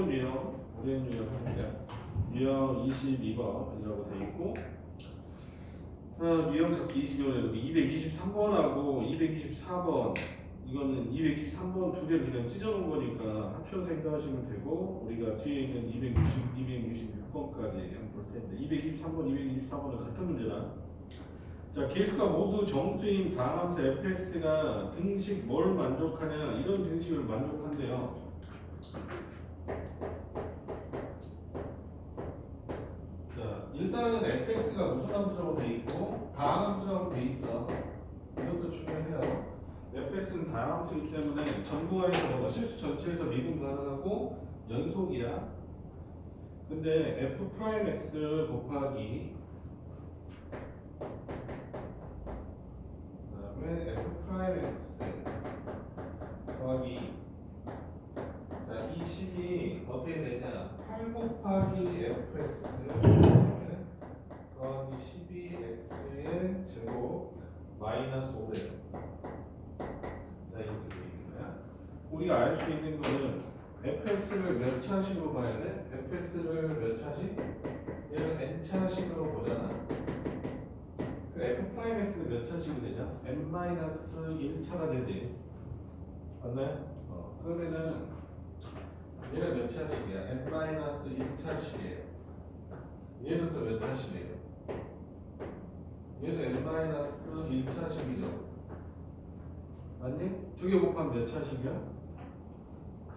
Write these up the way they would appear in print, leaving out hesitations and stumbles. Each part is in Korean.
어려운 유형 하니까 유형 22번이라고 돼 있고 유형 찾기 22번에서 223번하고 224번 이거는 223번 두 개 그냥 찢어놓은 거니까 합쳐 생각하시면 되고 우리가 뒤에 있는 266번까지 한번 볼 텐데 223번, 224번은 같은 문제다. 자, 개수가 모두 정수인 다함수 fx가 등식 뭘 만족하냐 이런 등식을 만족한대요. 자, 일단은 fx가 무슨 함수라고 돼 있고 다함수라고 돼 있어. 이것도 중요해요. fx는 다함수이기 때문에 전부하에서 실수 전체에서 미분 가능하고 연속이야. 근데 f'(x) 곱하기 그다음에 f'(x) 더하기 자, 이 식이 어떻게 되냐 8 곱하기 fx 더하기 12x의 제곱 마이너스 5래요. 자, 이렇게 되는 거야. 우리가 알 수 있는 거는 fx를 몇 차식으로 봐야 돼? fx를 몇 차식? 얘를 n 차식으로 보잖아. 그 f'x는 몇 차식이 되냐? n-1차가 되지. 맞나요? 그러면은 얘가 몇 차식이야? n-1차식이에요. 얘는 또 몇 차식이에요? 얘는 n-1차식이죠. 맞니? 두 개 곱하면 몇 차식이야?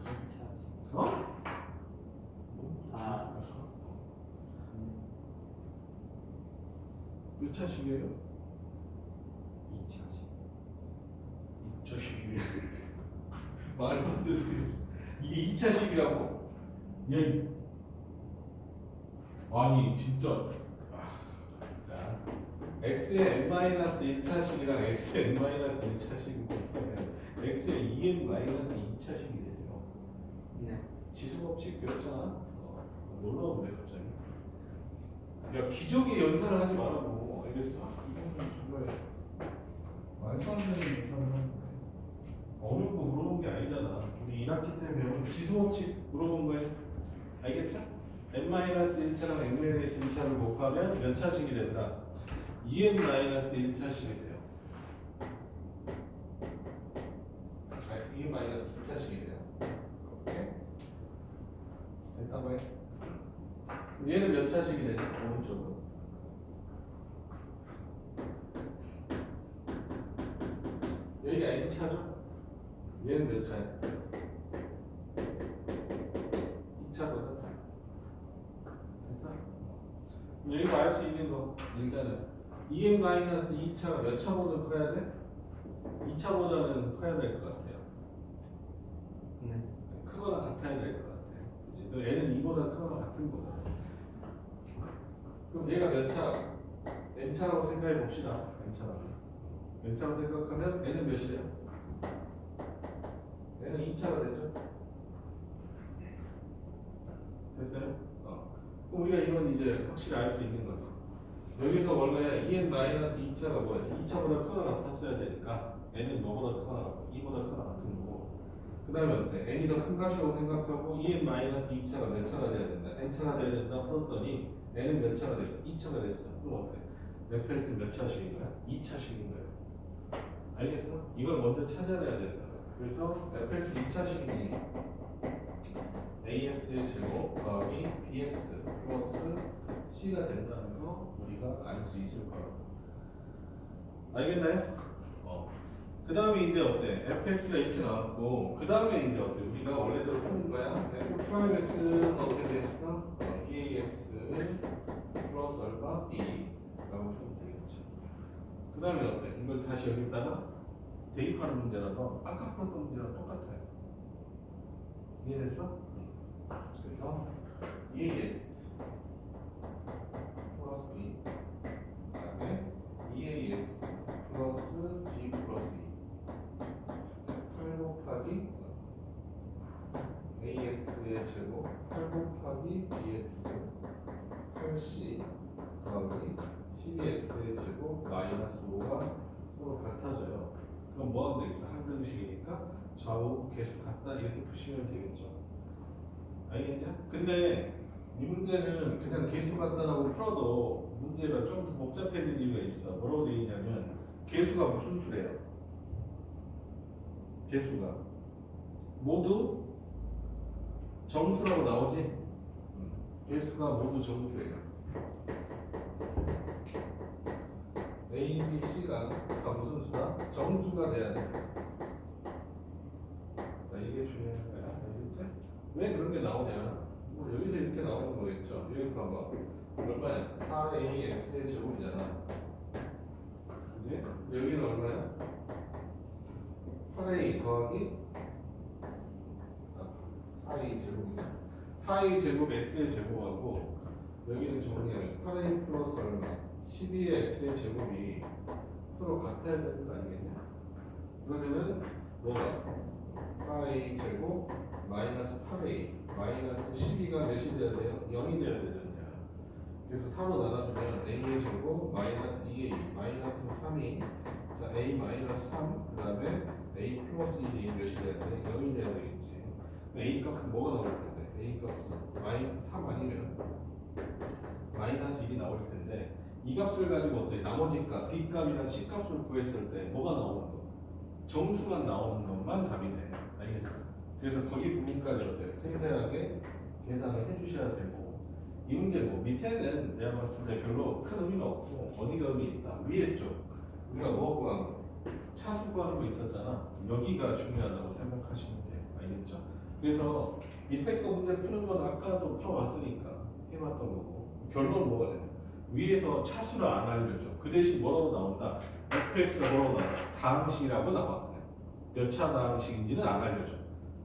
2차식. 어? 몇 차식이에요? 2차식. 저식이 말도 안 되는 소리. 이게 2차식이라고? 얘 아니 진짜. 자, x의 n-1차식이랑 x의 n-1차식이 x의 2n-2차식이 되죠. 네. 지수법칙 배웠잖아. 놀라운데 갑자기. 야, 기적의 연산을 하지 말라고. 알겠어? 이건 정말 말도 안 되는 연산을 하는 거야. 어려운 거 물어본 게 아니잖아. 우리 1학기 때 배운 지수법칙 물어본 거야. 알겠죠? n-1차랑 n-1차를 곱하면 몇 차식이 되더라? 2n-1차식이 돼요. 2n-2차식이 돼요. 오케이? 됐다고 해. 얘는 몇 차식이 되냐? 오른쪽은. 여기가 n차죠? 얘는 몇 차야? 2차거든. 됐어? 여기가 알 수 있는 거 일단은 2n-2차가 몇 차보다 커야 돼? 2차보다는 커야 될 것 같아요. 네. 크거나 같아야 될 것 같아. 그치? 얘는 2보다 크거나 같은 거다. 그럼 얘가 몇 차? n차라고 생각해 봅시다. n차라고 생각하면 n은 몇이래요? n은 2차가 되죠. 됐어요? 그럼 우리가 이건 이제 확실히 알 수 있는 거죠. 여기서 원래 2n-2차가 뭐야? 2차보다 크거나 같았어야 되니까 n은 뭐보다 크거나 같고 2보다 크거나 같은 거고 그 다음에 어때? n이 더 큰 값이라고 생각하고 2n-2차가 몇 차가 돼야 된다? n차가 돼야 된다 풀었더니 n은 몇 차가 됐어? 2차가 됐어. 그럼 어때? fx는 몇 차식인 거야? 2차식인 거야. 알겠어? 이걸 먼저 찾아내야 된다. 그래서 fx 2차식이니 ax의 제곱 더하기 bx 플러스 c가 된다는 거 우리가 알 수 있을 거라고. 알겠나요? 그 다음에 이제 어때? fx가 이렇게 나왔고 그 다음에 이제 어때? 우리가 원래대로 푸는 거야. f'(x는 어떻게 됐어? 2ax 플러스 알파 b라고 쓰면 되겠죠. 그 다음에 어때? 이걸 다시 여기다가 대입하는 문제라서 아까 풀었던 문제랑 똑같아요. 이해됐어? 그래서 2ax 플러스 b 그 다음에 2ax 플러스 b 플러스 8 곱하기 ax의 제곱 8 곱하기 bx 8c 더하기 12x의 제곱 마이너스 5가 서로 같아져요. 그럼 뭐 하면 되겠어? 항등식이니까 좌우 계수 같다 이렇게 푸시면 되겠죠. 알겠냐? 근데 이 문제는 그냥 개수 간단하고 풀어도 문제가 좀 더 복잡해질 이유가 있어. 뭐라고 되어 있냐면 개수가 무슨 수래요? 개수가 모두 정수라고 나오지? 개수가 모두 정수예요. A, B, C가 다 무슨 수다? 정수가 돼야 돼. 자, 이게 중요한 거야. 알겠지? 왜 그런 게 나오냐? 뭐 여기서 이렇게 나오는 거겠죠. 여기 봐봐. 얼마야? 4AX의 제곱이잖아. 그지? 여기는 얼마야? 8A 더하기 4A 제곱이야. 4A 제곱 X의 제곱하고 여기는 정리하면 8A 플러스 얼마? 12의 X의 제곱이 서로 같아야 되는 거 아니겠냐? 그러면은 뭐가? 4A 제곱 마이너스 8A 마이너스 12가 몇이 돼야 돼요? 0이 돼야 되잖냐. 그래서 4로 나눠주면 A의 제곱 마이너스 2A 마이너스 3이 자 A 마이너스 3 그 다음에 A 플러스 1이 몇이 돼야 돼? 0이 돼야 되겠지. A 값은 뭐가 나올 텐데? A 값은 마이너스 3 아니면 마이너스 1이 나올 텐데 이 값을 가지고 어때? 나머지 값 B 값이랑 C 값을 구했을 때 뭐가 나오는 거? 정수만 나오는 것만 답이 돼. 알겠어? 그래서 거기 부분까지 어때요? 세세하게 계산을 해주셔야 되고 이 문제고 밑에는 내가 봤을 때 별로 큰 의미가 없고 어디가 의미 있다? 위에 쪽 우리가 뭐 구하는 거? 차수 구하는 거 있었잖아. 여기가 중요하다고 생각하시면 돼요. 알겠죠? 그래서 밑에 거 문제 푸는 건 아까도 풀어왔으니까 해봤던 거고 결론은 뭐가 되냐? 위에서 차수를 안 알려줘. 그 대신 뭐라고 나온다? fx가 뭐라고 나와? 당식이라고 나와. 몇 차 당식인지는 안 알려줘.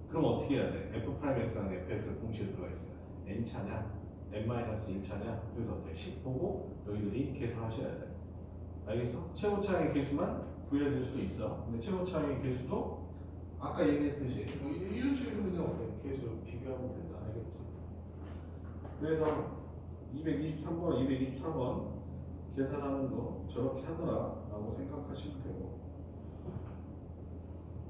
그럼 어떻게 해야 돼? f'x랑 fx가 공식에 들어가 있어요. n차냐? n-1차냐? 그래서 어때? 10 보고 너희들이 계산하셔야 돼. 알겠어? 최고차의 개수만 구해야 될 수도 있어. 근데 최고차의 개수도 아까 얘기했듯이 뭐 이런 식으로 그냥 어때? 개수 비교하면 된다. 알겠지? 그래서 223번, 224번 계산하는 거 저렇게 하더라라고 생각하시면 되고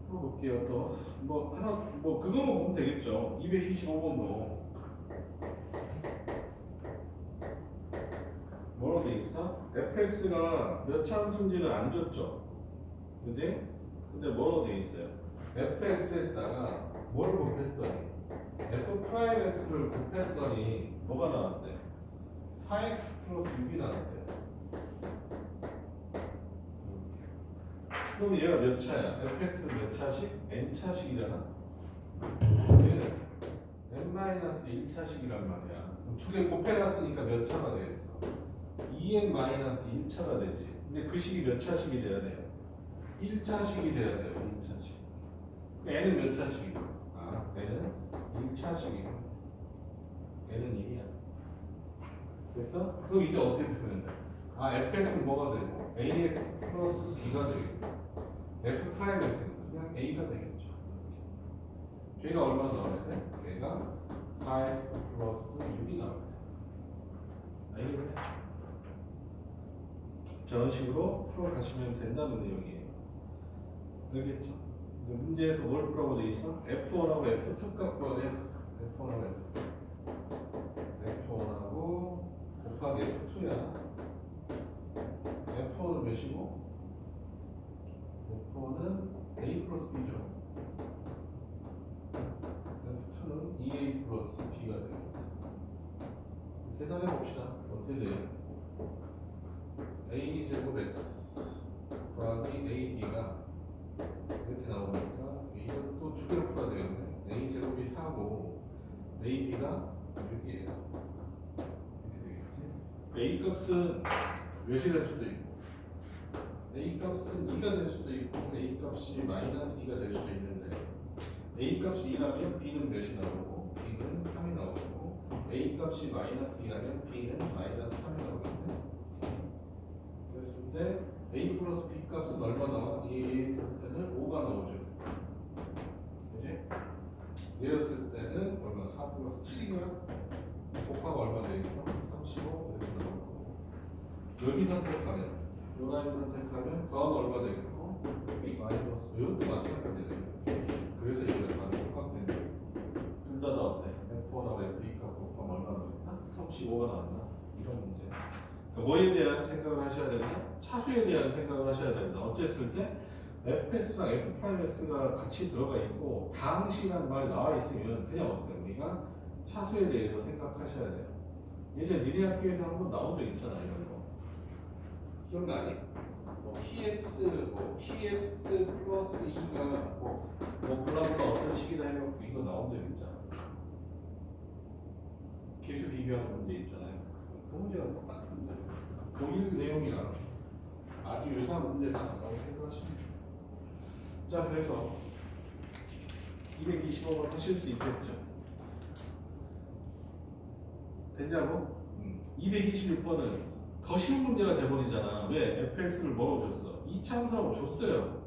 볼게요. 또 뭐 하나 뭐 그거만 보면 되겠죠. 225번도 뭐로 돼 있어? fx가 몇 참수인지는 안 줬죠. 그지? 근데 뭐로 돼 있어요? fx에다가 뭘 곱했더니 f'x를 곱했더니 뭐가 나왔대? 4x 플러스 6이 나왔대. 그럼 얘가 몇 차야? fx는 몇 차식? n차식이잖아. 얘는 n-1차식이란 말이야. 두 개 곱해놨으니까 몇 차가 되겠어? 2n-1차가 되지. 근데 그 식이 몇 차식이 돼야 돼요? 1차식이 돼야 돼요. 1차식. n은 몇 차식이야? 아, n은 1차식이야. n은 1이야. 됐어? 그럼 이제 어떻게 풀면 돼? 아, fx는 뭐가 되고 ax 플러스 b가 되겠고 f'x는 그냥 a가 되겠죠. 걔가 얼마 나와야 돼? 걔가 4x 플러스 6이 나와야 돼. 알겠네? 저런 식으로 풀어가시면 된다는 내용이에요. 알겠죠? 문제에서 뭘 풀라고 돼 있어? F1하고 F2 값 구하래. F1하고 F1하고 곱하기 F2야. F1은 몇이고? F1은 A 플러스 B죠. F2는 2A 플러스 B가 되겠다. 계산해 봅시다. 어떻게 돼요? A 제곱 X 더하기 AB가 이렇게 나오니까 이것도 두 개로 풀어야 되겠네. A 제곱이 4고 AB가 6이에요. 이렇게 되겠지. A 값은 몇이 될 수도 있고 A 값은 2가 될 수도 있고 A 값이 마이너스 2가 될 수도 있는데 A 값이 2라면 B는 몇이 나오고 B는 3이 나오고 A 값이 마이너스 2라면 B는 마이너스 3이 나오거든요. 그랬을 때 A 플러스 B 값은 얼마 나와? 얘였을 때는 5가 나오죠. 그지? 얘였을 때는 얼마? 4 플러스 7인가? 곱하고 얼마 되겠어? 35 이렇게 나오고 여기 선택하면 요 라인 선택하면 더하면 얼마 되겠고 마이너스 이것도 마찬가지네요. 그래서 이거 답이 똑같네. 둘 다 어때? F1하고 F2 값 곱하면 얼마나 되겠다? 35가 나왔나? 이런 문제. 그러니까 뭐에 대한 생각을 하셔야 된다? 차수에 대한 생각을 하셔야 된다. 어쨌을 때 fx랑 f'x가 같이 들어가 있고 당시란 말 나와 있으면 그냥 어때요? 우리가 차수에 대해서 생각하셔야 돼요. 예전에 니네 학교에서 한번 나온 적 있잖아 이런 거. 기억나니? 뭐 px 플러스 2가 뭐 블라블라 어떤 식이다 해갖고 이거 나온 적 있잖아. 기수 비교하는 문제 있잖아요. 그 문제랑 똑같은 문제. 동일 내용이랑 아주 유사한 문제가 나온다고 생각하시면 돼요. 자, 그래서 225번 하실 수 있겠죠? 됐냐고? 226번은 더 쉬운 문제가 돼버리잖아. 왜? fx를 뭐라고 줬어? 2차함수라고 줬어요.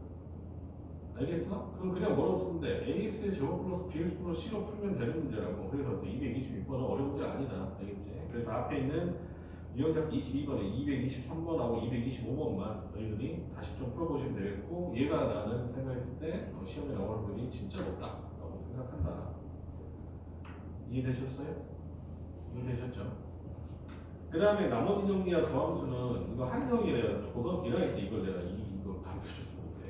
알겠어? 그럼 그냥 뭐라고 쓰면 돼? ax의 제곱 플러스 bx 플러스 c로 풀면 되는 문제라고. 그래서 226번은 어려운 문제 아니다. 알겠지? 그래서 앞에 있는 유형작 22번에 223번하고 225번만 너희들이 다시 좀 풀어보시면 되겠고, 얘가 나는 생각했을 때 시험에 나오는 분이 진짜 높다라고 생각한다. 이해되셨어요? 이해되셨죠? 그 다음에 나머지 정리와 더함수는 이거 한성이래요. 고등학교 1학년 때 이걸 내가 이거 가르쳐줬었는데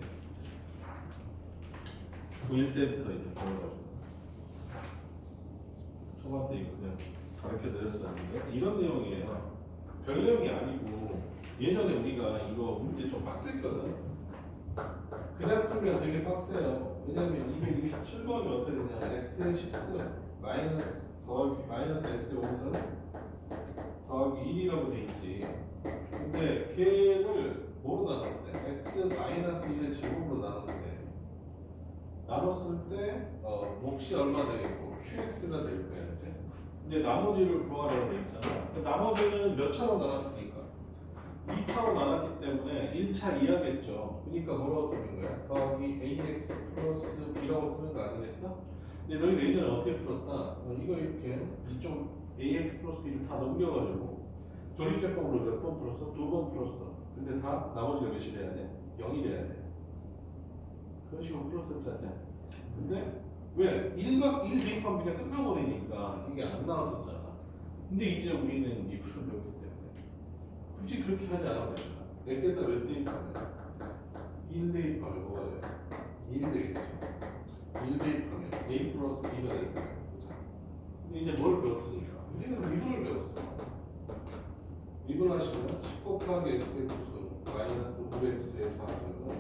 고1 때부터 이렇게 배워가지고 초반 때 이거 그냥 가르쳐드렸었는데 이런 내용이에요. 별 내용이 아니고 예전에 우리가 이거 문제 좀 빡셌거든. 그냥 풀면 되게 빡세요. 왜냐면 227번이 어떻게 되냐? x의 10승 마이너스 더하기 마이너스 x의 5승 더하기 1이라고 돼 있지. 근데 걔를 뭐로 나눴대? x 마이너스 1의 제곱으로 나눴대. 나눴을 때 몫이 얼마 되겠고 qx가 될 거야. 이제. 근데 나머지를 구하라고 돼 있잖아. 나머지는 몇 차로 나눴으니까 2차로 나눴기 때문에 1차 이하겠죠. 그러니까 뭐라고 쓰는 거야? 더하기 ax 플러스 b라고 쓰는 거 아니겠어? 근데 너희 예전에 어떻게 풀었다? 이거 이렇게 이쪽 ax 플러스 b를 다 넘겨가지고 조립제법으로 몇 번 풀었어? 2번 풀었어. 근데 다 나머지가 몇이 돼야 돼? 0이 돼야 돼. 그런 식으로 풀었었잖냐? 근데 왜? 1박 1 대입하면 그냥 끝나버리니까 이게 안 나왔었잖아. 근데 이제 우리는 이 풀을 배웠기 때문에 굳이 그렇게 하지 않아도 된다. x에다 몇 대입하면 1 대입하면 뭐가 돼? 1 되겠죠. 1 대입하면 a 플러스 b가 되는 거야. 근데 이제 뭘 배웠으니까? 우리는 미분을 배웠어. 미분하시면 10 곱하기 x의 9승 마이너스 5x의 4승은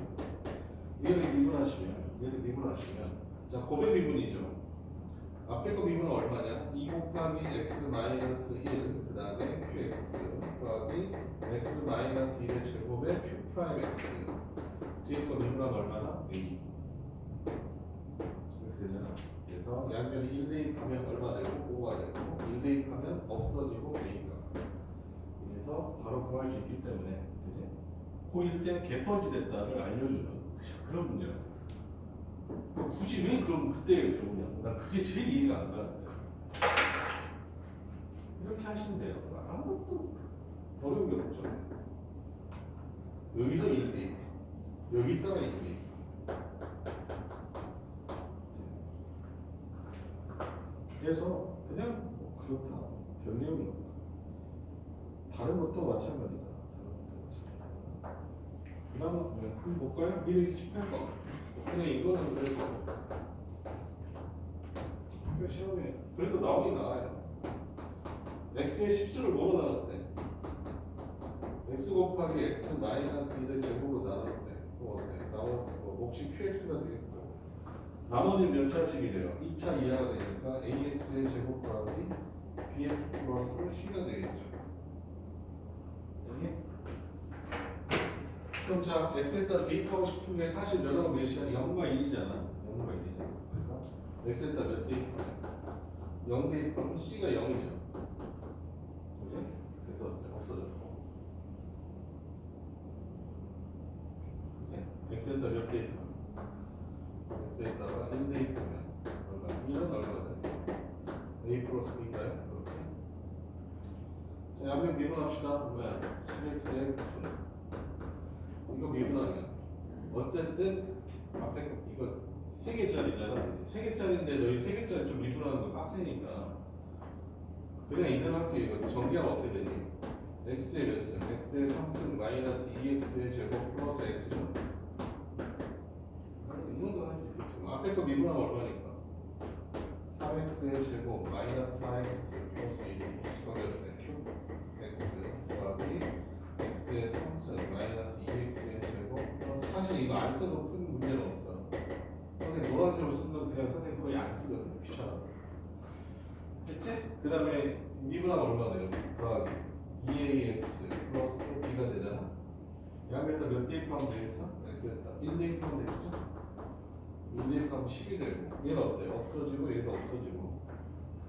얘를 미분하시면 자, 고배 미분이죠. 앞에 거 미분은 얼마냐? 2 곱하기 x 마이너스 1, 그 다음에 qx 더하기 x 마이너스 1의 제곱에 q 프라임 x. 뒤에 거 미분하면 얼마나? 2. 이렇게 되잖아. 그래서 양변이 1 대입하면 얼마 되고 5가 되고 1 대입하면 없어지고 A가. 그래서 바로 구할 수 있기 때문에, 그지? 고1 때 개뻘지 됐다를 알려주는 그런 문제야. 굳이 왜 그럼 그때 배우냐? 난 그게 제일 이해가 안 가는데. 이렇게 하시면 돼요. 아무것도 어려운 게 없죠. 여기서 1대 여기다가 1대. 그래서 그냥 뭐 그렇다. 별 내용이 없다. 다른 것도 마찬가지다. 그 다음 한번 볼까요? 228번. 그냥 이거는 그래도 시험에 그래도 나오긴 나와요. x의 10수를 뭐로 나눴대? x 곱하기 x 마이너스 1의 제곱으로 나눴대. 그럼 어때? 몫이 qx가 되겠고 나머지는 몇 차식이 돼요? 2차 이하가 되니까 ax의 제곱 더하기 bx 플러스 c가 되겠죠. 여기? 그럼 자, x에다 대입하고 싶은 게 사실 몇 하고 몇이야? 0과 1이잖아. 0과 1이잖아. 그러니까 x에다 몇 대입하면 0 대입하면 c가 0이죠. 그치? 그래서 없어졌고. 그치? x에다 몇 대입하면 x에다가 1 대입하면 얼마? 1은 얼마나 돼? a 플러스 b인가요? 그렇게. 자, 양변 미분합시다. 뭐야? 10x의 x는 이거 미분하면 어쨌든 앞에 이거 3개짜리잖아. 3개짜리인데 너희 3개짜리 좀 미분하는 거 빡세니까 그냥 이대로 할게요. 이거 전개하면 어떻게 되니? x의 몇 승? x의 3승 마이너스 2x의 제곱 플러스 x죠? 이 정도는 할 수 있겠지. 앞에 거 미분하면 얼마니까? 3x의 제곱 마이너스 4x 플러스 1이 거기였네. x 더하기 x의 3승 마이너스 2x의 제곱 플러스 사실 이거 안 써도 큰 문제는 없어. 선생님 노란색으로 쓴 건 그냥 선생님 거의 안 쓰거든요. 귀찮아서. 됐지? 그 다음에 미분하면 얼마 돼요? 더하기 2ax 플러스 b가 되잖아. 양에다 몇 대입하면 되겠어? x에다 1 대입하면 되겠죠? 1 대입하면 10이 되고 얘는 어때? 없어지고 얘도 없어지고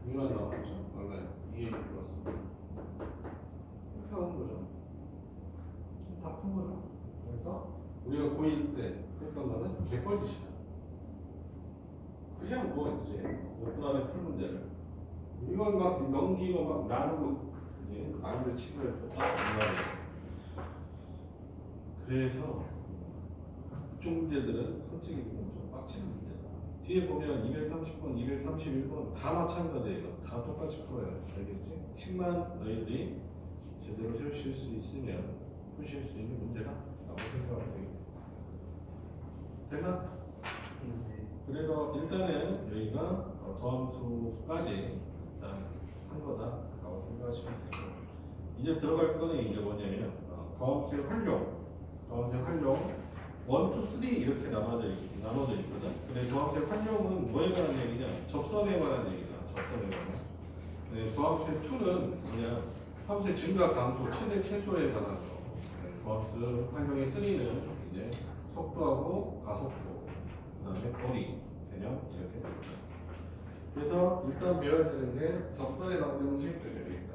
얘만 남았죠? 원래 2a 플러스 이렇게 하는 거죠. 다 푼 거죠. 그래서 우리가 고1 때 했던 거는 개뻘짓이야. 그냥 뭐 이제 몇 분 안에 풀 문제를 이걸 막 넘기고 막 나누고 이제 나누고 치고 해서 딱 정말이야. 그래서 이쪽 문제들은 솔직히 좀 빡치는 문제다. 뒤에 보면 230번, 231번 다 마찬가지예요. 다 똑같이 풀어요. 알겠지? 10만 너희들이 제대로 세우실 수 있으면 푸실 수 있는 문제다 라고 생각하면 되겠다. 됐나? 네. 그래서 일단은 여기가 더함수까지 일단 한 거다라고 생각하시면 되고 이제 들어갈 거는 이제 뭐냐면 더함수의 활용, 더함수의 활용 1, 2, 3 이렇게 나눠져 있거든. 근데 더함수의 활용은 뭐에 관한 얘기냐? 접선에 관한 얘기다. 접선에 관한. 네, 더함수의 2는 그냥 함수의 증가, 감소, 최대, 최소에 관한 거. 네, 더함수 활용의 3는 이제 속도하고 가속도, 그다음에 거리, 개념 이렇게 됩니다. 그래서 일단 배워야 되는 게 접선의 방정식 되어 있다.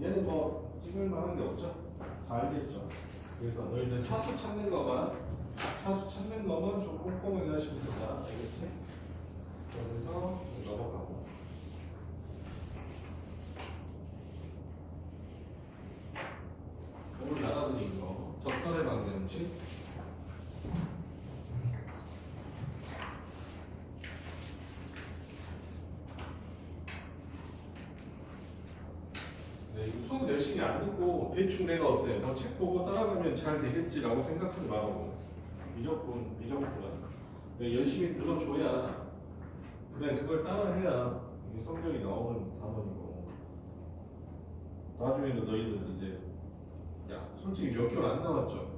얘는 뭐 찍을 만한 게 없죠? 다 알겠죠? 그래서 너희들 차수 찾는 거만 좀 꼼꼼하게 하시면 된다. 알겠지? 그래서 넘어가고. 오늘 나눠드린 거 접선의 방정식. 수업 열심히 안 듣고 대충 내가 어때? 뭐 책 보고 따라가면 잘 되겠지라고 생각하지 말고 무조건 열심히 들어줘야 그냥 그걸 따라해야 이게 성적이 나오는 단원이고 나중에는 너희들 이제 야 솔직히 몇 개월 안 남았죠?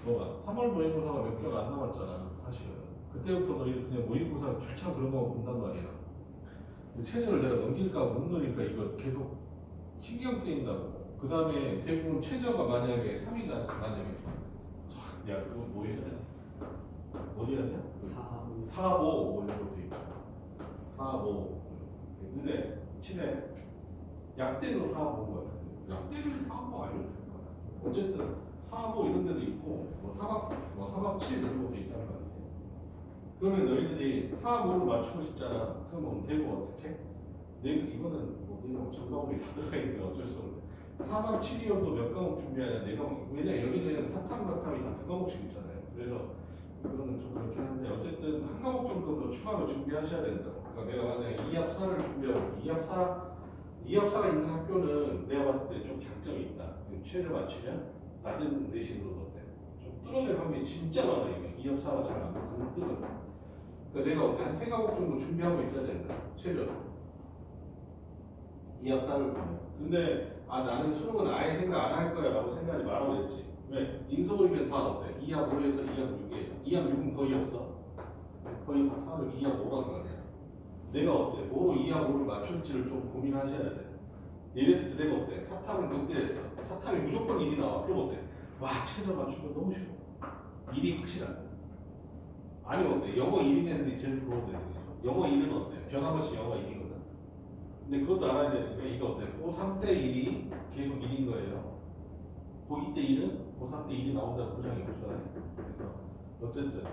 뭐가 3월 모의고사가 몇 개월 안 남았잖아 사실은 그때부터 너희들 그냥 모의고사 주차 그런 거 본단 말이야. 체제를 내가 넘길까 못 넘길까 이거 계속 신경 쓰인다고. 그 다음에 대부분 최저가 만약에 3이다 만약에 야 그거 뭐 해야 돼? 어디 갔냐? 4, 5 뭐 이런 것도 있고 4, 5 근데 친해 약대도 4, 5인 것 같은데 약대는 4, 5 아니면 될 것 같아. 어쨌든 4, 5 이런 데도 있고 뭐 4박 7 이런 것도 있다는 거 같아. 그러면 너희들이 4, 5를 맞추고 싶잖아. 그럼 되고 어떻게? 이거는 뭐 전 과목이 다 들어가 있는데 어쩔 수 없는데 4박 7이어도 몇 과목 준비하냐 4과목 왜냐 여기는 사탐과탐이 다 2과목씩 있잖아요. 그래서 이거는 좀 그렇긴 한데 어쨌든 한 과목 정도 더 추가로 준비하셔야 된다. 그러니까 내가 만약에 2합 4를 준비하고 2합 4가 있는 학교는 내가 봤을 때 좀 장점이 있다. 최를 맞추면 낮은 내신으로 어때? 좀 뚫어낼 확률이 진짜 많아. 이게 2합 4가 잘 안 되고 그냥 뚫어내. 그러니까 내가 어때? 한 3과목 정도 준비하고 있어야 된다. 최저 2합 4를 보면. 근데 나는 수능은 아예 생각 안 할 거야 라고 생각하지 말라고 그랬지. 왜? 인서울이면 다 어때? 2합 5에서 2합 6이에요. 2합 6은 거의 없어. 거의 4를 2합 5라고 하냐. 내가 어때? 5로 2합 5를 맞출지를 좀 고민하셔야 돼. 이랬을 때 내가 어때? 사탐은 그때 했어. 사탐이 무조건 1이 나와. 그럼 어때? 와 최저 맞추면 너무 쉬워. 1이 확실하다. 아니면 어때? 영어 1인 애들이 제일 부러운 애들이죠. 영어 1은 어때? 변함없이 영어 1이거든. 근데 그것도 알아야 되는 게 이거 어때? 고3 때 1이 계속 1인 거예요. 고2 때 1은 고3 때 1이 나온다는 보장이 없어요. 그래서 어쨌든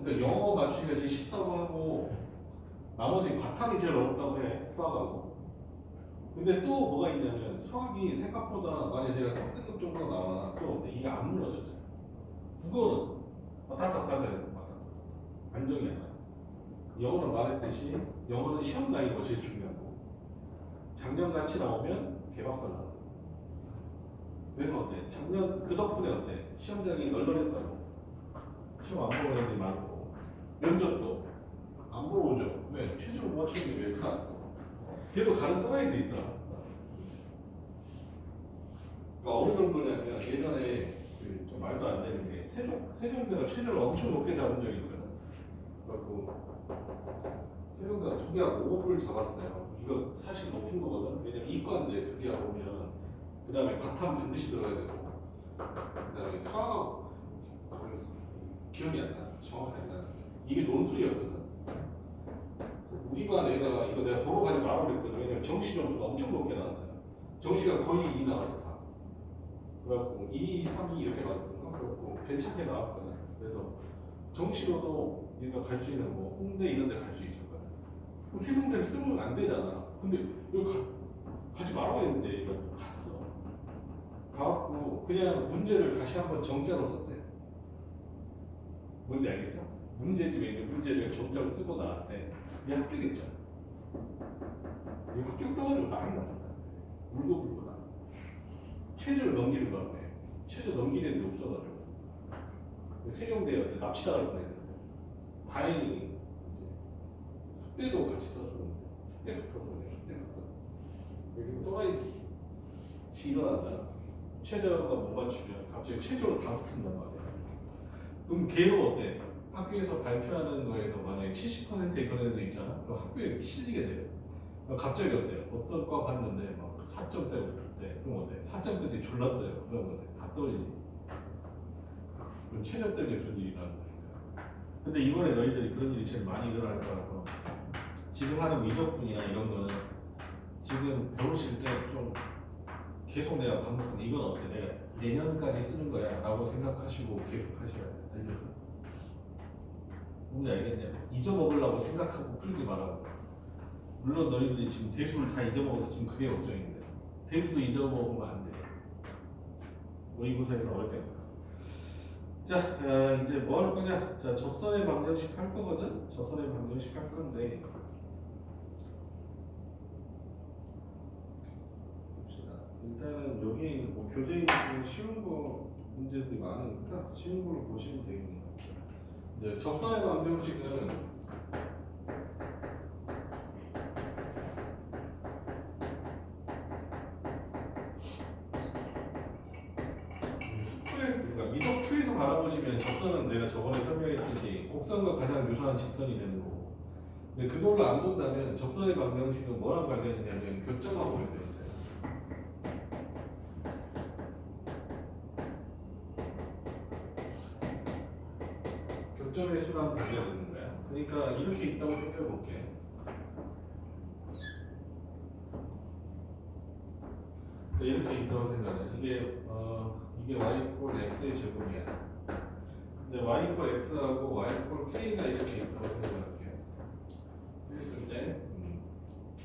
그러니까 영어 맞추기가 제일 쉽다고 하고 나머지 바탕이 제일 어렵다고 해. 수학하고. 근데 또 뭐가 있냐면 수학이 생각보다 만약에 내가 3등급 정도 나와 그럼 어때? 이게 안 무너졌잖아. 국어는 안정이 안 나. 영어는 말했듯이 영어는 시험 나이가 제일 중요하고 작년 같이 나오면 개박살 나는 거야. 그래서 어때? 작년 그 덕분에 어때? 시험장이 널널했다고. 시험 안 보는 애들이 많고 면접도 안 보러 오죠. 왜? 최저로 못 맞추는 게 왜 가? 걔도 가는 또라이도 있더라. 그러니까 어느 정도냐면 예전에 그좀 말도 안 되는 게 세종대가 최저를 엄청 높게 잡은 적이 있거든. 그래갖고 세종대가 2개하고 5를 잡았어요. 이거 사실 높은 거거든. 왜냐면 이과인데 2개하고 5면 그 다음에 과탐 반드시 들어야 되고 그 다음에 수학하고 기억이 안 나. 정확하게 안 나. 이게 논술이었거든. 우리가 이거 내가 보러 가지 말라고 그랬거든. 왜냐면 정시 점수가 엄청 높게 나왔어요. 정시가 거의 2 나왔어 다. 그래갖고 2, 3, 2 이렇게 나왔거든. 그래갖고 괜찮게 나왔거든. 그래서 정시로도 얘가 갈 수 있는 뭐 홍대 이런 데 갈 수 있을 거야. 그럼 세종대를 쓰면 안 되잖아. 근데 여기 가지 말라고 했는데 이거 갔어. 가갖고 그냥 문제를 다시 한번 정자로 썼대. 뭔지 알겠어? 문제집에 있는 문제를 정자로 쓰고 나한테 얘 합격했잖아. 이거 합격 떠가지고 나이 났었다. 울고 나. 최저를 넘기는 바람에 최저 넘기는 데 없어가지고 세종대에 납치당할 뻔했는데 다행히 이제 숙대도 같이 썼었는데 숙대 붙어서 그냥 숙대 갔거든. 여기 또라이 일어난다. 최저가 못 맞추면 갑자기 최저로 다 붙는단 말이야. 그럼 걔로 어때? 학교에서 발표하는 거에서 만약에 70%의 그런 애들 있잖아. 그럼 학교에 실리게 돼요. 그럼 갑자기 어때요? 어떤 과 봤는데 막 4점대로 붙었대. 그럼 어때? 4점대들이 졸랐어요. 그럼 어때? 다 떨어지지. 그럼 최저 때문에 그런 일이 일어나는 거니까. 근데 이번에 너희들이 그런 일이 제일 많이 일어날 거라서 지금 하는 미적분이나 이런 거는 지금 배우실 때 좀 계속 내가 반복하는 이건 어때? 내가 내년까지 쓰는 거야 라고 생각하시고 계속 하셔야 돼. 알겠어? 뭔지 알겠냐? 잊어먹으려고 생각하고 풀지 말라고. 물론 너희들이 지금 대수를 다 잊어먹어서 지금 그게 걱정인데 대수도 잊어먹으면 안 돼. 모의고사에서 어렵게 할까? 자, 이제 뭐 할 거냐? 자, 접선의 방정식 할 거거든? 접선의 방정식 할 건데 일단은 여기 뭐 교재에 있는 쉬운 거 문제들이 많으니까 쉬운 걸로 보시면 되겠네요. 이제 접선의 방정식은 그러니까 미적2에서 바라보시면 접선은 내가 저번에 설명했듯이 곡선과 가장 유사한 직선이 되는 거고, 근데 그걸로 안 본다면 접선의 방정식은 뭐랑 관련이냐면 교점하고 관련돼 있어요. 교점의 수랑 관계되는 거야. 그러니까 이렇게 있다고 생각해 볼게. 자, 이렇게 있다고 생각해. 이게 y 이퀄 x의 제곱이야. 근데 y 이퀄 x하고 y 이퀄 k가 이렇게 있다고 생각할게. 그랬을 때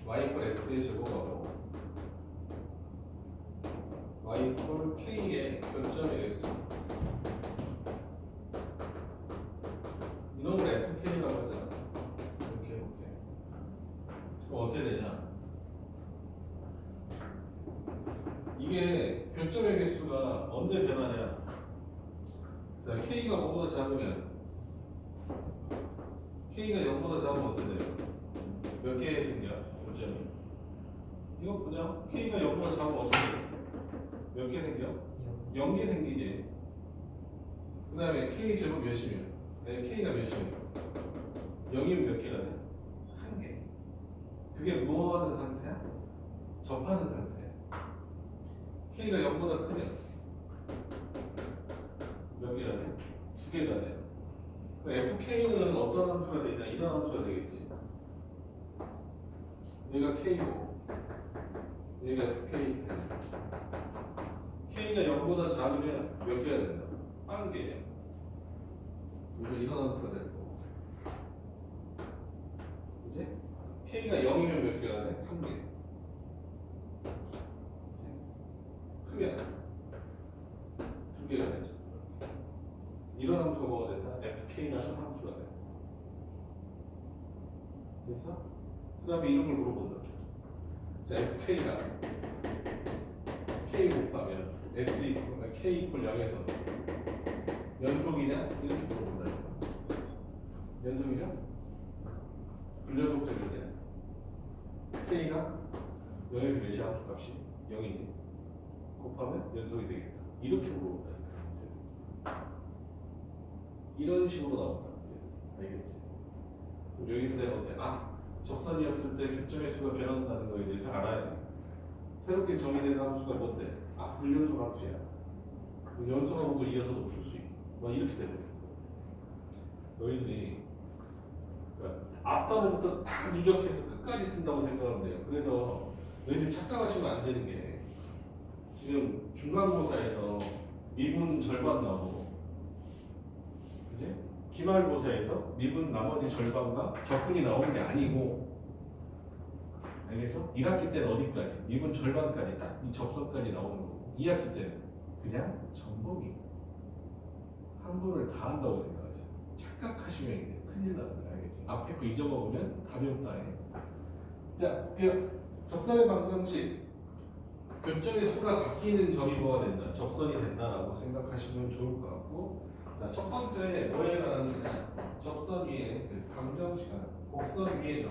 y 이퀄 x의 제곱하고 y 이퀄 k의 교점이겠어. 이런 걸 fk라고 하잖아. 이렇게 해볼게. 그럼 어떻게 되냐? 이게 교점의 개수가 언제 변하냐? 자, k가 5보다 작으면 k가 0보다 작으면 어떻게 돼요? 몇 개 생겨? 교점이? 이거 보자. k가 0보다 작으면 어떻게 돼요? 몇 개 생겨? 0개 생기지. 그 다음에 k 제곱 몇이면? k가 몇이면? 0이면 몇 개가 돼? 1개. 그게 뭐 하는 상태야? 접하는 상태야. k가 0보다 크면 몇 개가 돼? 2개가 돼. 그럼 fk는 어떤 함수가 되냐? 이런 함수가 되겠지. 얘가 k고 얘가 fk. k가 0보다 작으면 몇 개가 된다? 1개. 그래서 이런 함수가 될 거고. 그치? k가 0이면 몇 개가 돼? 1개. 크면 2개가 되죠. 이런 함수가 뭐가 된다? fk라는 함수가 돼. 됐어? 그 다음에 이런 걸 물어본다. 자, fk가 k 곱하면 x 이퀄 k 이퀄 0에서 연속이냐? 이렇게 물어본다. 연속이냐? 불연속적인데 k가 0에서 몇이 함수값이 0이지. 곱하면 연속이 되겠다. 이렇게 물어본다. 이런 식으로 나온다. 알겠지? 여기서 내가 어때? 적선이었을 때 교점의 수가 변한다는 거에 대해서 알아야 돼. 새롭게 정의된 함수가 뭔데? 불연속 함수야. 연속하고도 이어서도 풀 수 있고. 뭐 이렇게 되거든. 너희들이 그러니까 앞단부터 다 누적해서 끝까지 쓴다고 생각하면 돼요. 그래서 너희들 착각하시면 안 되는 게 지금 중간고사에서 미분 절반 나오고, 그지? 기말고사에서 미분 나머지 절반과 적분이 나오는 게 아니고, 알겠어? 1학기 때는 어디까지? 미분 절반까지 딱 이 접선까지 나오는 거고, 2학기 때는 그냥 전복이 한 번을 다 한다고 생각하죠. 착각하시면 이제 큰일 나는 거야, 알겠지? 앞에 거 잊어먹으면 답이 없다 해. 자, 적선의 방정식 교점의 수가 바뀌는 점이 뭐가 된다? 접선이 된다라고 생각하시면 좋을 것 같고, 자, 첫 번째 뭐에 해당하느냐? 접선 위에 그 방정식은 곡선 위에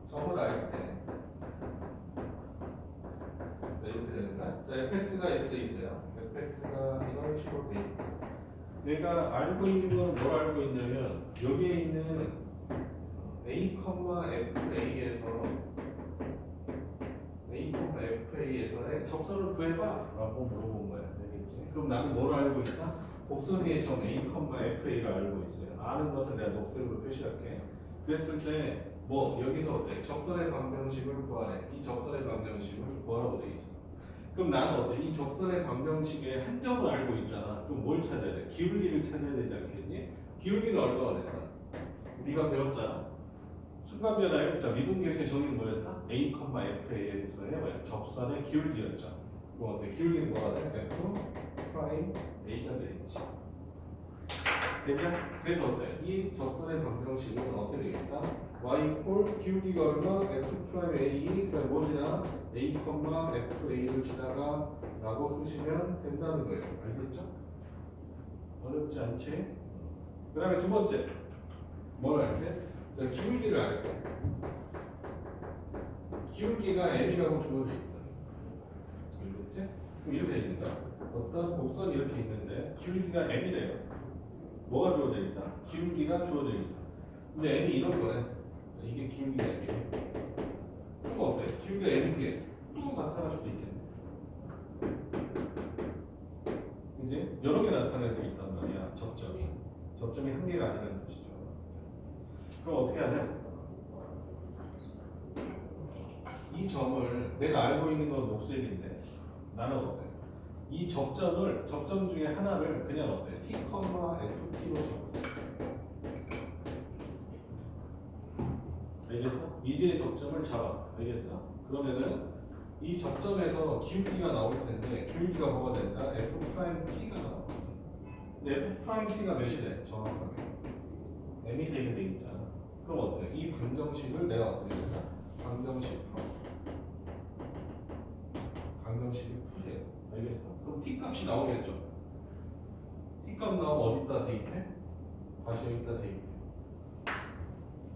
점을 알 때, 자, 이렇게 되는 거야. 자, fx가 이렇게 돼 있어요. fx가 이런 식으로 돼 있고, 내가 알고 있는 건 뭘 알고 있냐면 여기에 있는 a, fa에서 fa에서의 접선을 구해봐 라고 물어본 거야. 되겠지? 그럼 나는 뭘 알고 있다? 곡선 위의 점 a, fa를 알고 있어요. 아는 것을 내가 녹색으로 표시할게. 그랬을 때 뭐 여기서 어때? 적선의 방정식을 구하래. 이 적선의 방정식을 구하라고 돼 있어. 그럼 나는 어때? 이 적선의 방정식의 한 점을 알고 있잖아. 그럼 뭘 찾아야 돼? 기울기를 찾아야 되지 않겠니? 기울기는 얼마가 될까? 우리가 배웠잖아. 순간 변화의 자 미분계수의 정의는 뭐였다? a, fa에서의 뭐야? 접선의 기울기였죠. 그럼 어때? 기울기는 뭐가 돼? f 프라임 a가 되겠지. 됐냐? 그래서 어때? 이 접선의 방정식은 어떻게 되겠다? y 꼴 기울기가 얼마? f 프라임 a 그냥 뭐지나? a, fa를 지나가 라고 쓰시면 된다는 거예요. 알겠죠? 어렵지 않지? 그 다음에 두 번째 뭘 할 때? 자, 기울기를 알 때 기울기가 m이라고 주어져 있어. 알겠지? 그럼 이렇게 있는 거야. 어떤 곡선이 이렇게 있는데 기울기가 m이래요. 뭐가 주어져 있다? 기울기가 주어져 있어. 근데 m이 이런 거네. 자, 이게 기울기가 m이에요. 그럼 어때? 기울기가 m인 게 또 나타날 수도 있겠네. 이제 여러 개 나타낼 수 있단 말이야. 접점이 한 개가 아니라는 뜻이죠. 그럼 어떻게 하냐? 이 점을 내가 알고 있는 건 녹색인데 나는 어때? 이 접점 중에 하나를 그냥 어때? t, ft로 잡았어. 알겠어? 이제 접점을 잡아. 알겠어? 그러면은 이 접점에서 기울기가 나올 텐데 기울기가 뭐가 된다? f't가 나와. 근데 f't가 몇이 돼? 정확하게 m이 되게 돼 있잖아. 그럼 어때? 이 방정식을 내가 어떻게 된다? 방정식을 푸세요. 알겠어? 그럼 t 값이 나오겠죠? t 값 나오면 어디다 대입해? 다시 여기다 대입해.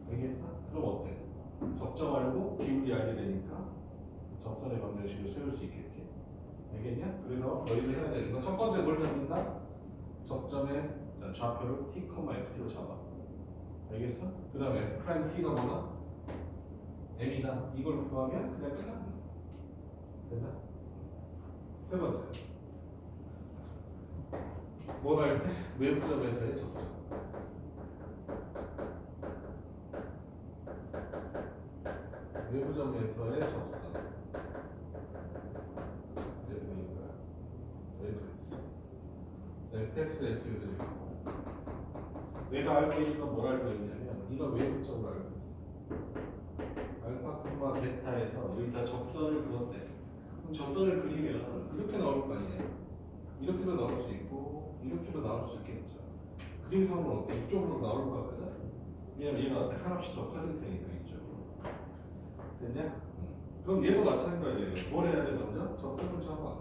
알겠어? 그럼 어때? 접점 알고 기울기 알게 되니까 접선의 방정식을 세울 수 있겠지? 알겠냐? 그래서 너희들 해야 되는 건 첫 번째 뭘 잡는다? 접점의 좌표를 t, ft로 잡아. 알겠어? 그 다음에 f't가 뭐다? m이다. 이걸 구하면 그냥 끝나는 거야. 된다? 세 번째 뭘 할 때? 외부점에서의 접점. 외부점에서의 접선. 이제 보니까 여기가 있어. fx 이렇게 되고 내가 알고 있는 건 뭘 알고 있냐면 이런 외부점을 알고 있어. 알파, 베타에서 여기다 접선을 그었대. 그럼 접선을 그리면 이렇게 나올 거 아니에요. 이렇게도 나올 수 있고 이렇게도 나올 수 있겠죠. 그림상으로 어때? 이쪽으로 나올 거 같거든? 왜냐면 얘가 하나씩 더 커질 테니까 이쪽으로. 됐냐? 그럼 얘도 마찬가지예요. 뭘 해야 돼 먼저? 접점을 잡아.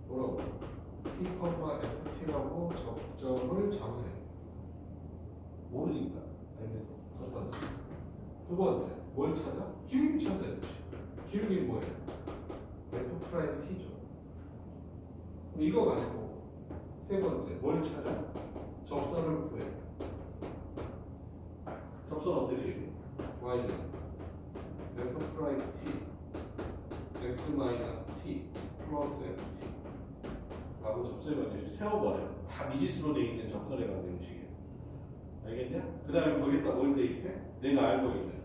뭐라고? t, ft라고 접점을 잡으세요. 모르니까. 알겠어? 첫 번째. 두 번째. 뭘 찾아? 기울기 찾아야지. 기울기 뭐예요? f 프라임 t죠. 이거 가지고 세 번째. 뭘 찾아? 접선을 구해. 접선 어떻게 돼? y는 f 프라임 t x 마이너스 t 플러스 ft 라고 접선의 방정식 세워버려. 다 미지수로 되어 있는 접선의 방정식이에요. 알겠냐? 그 다음에 거기다 뭘 대입해? 내가 알고 있는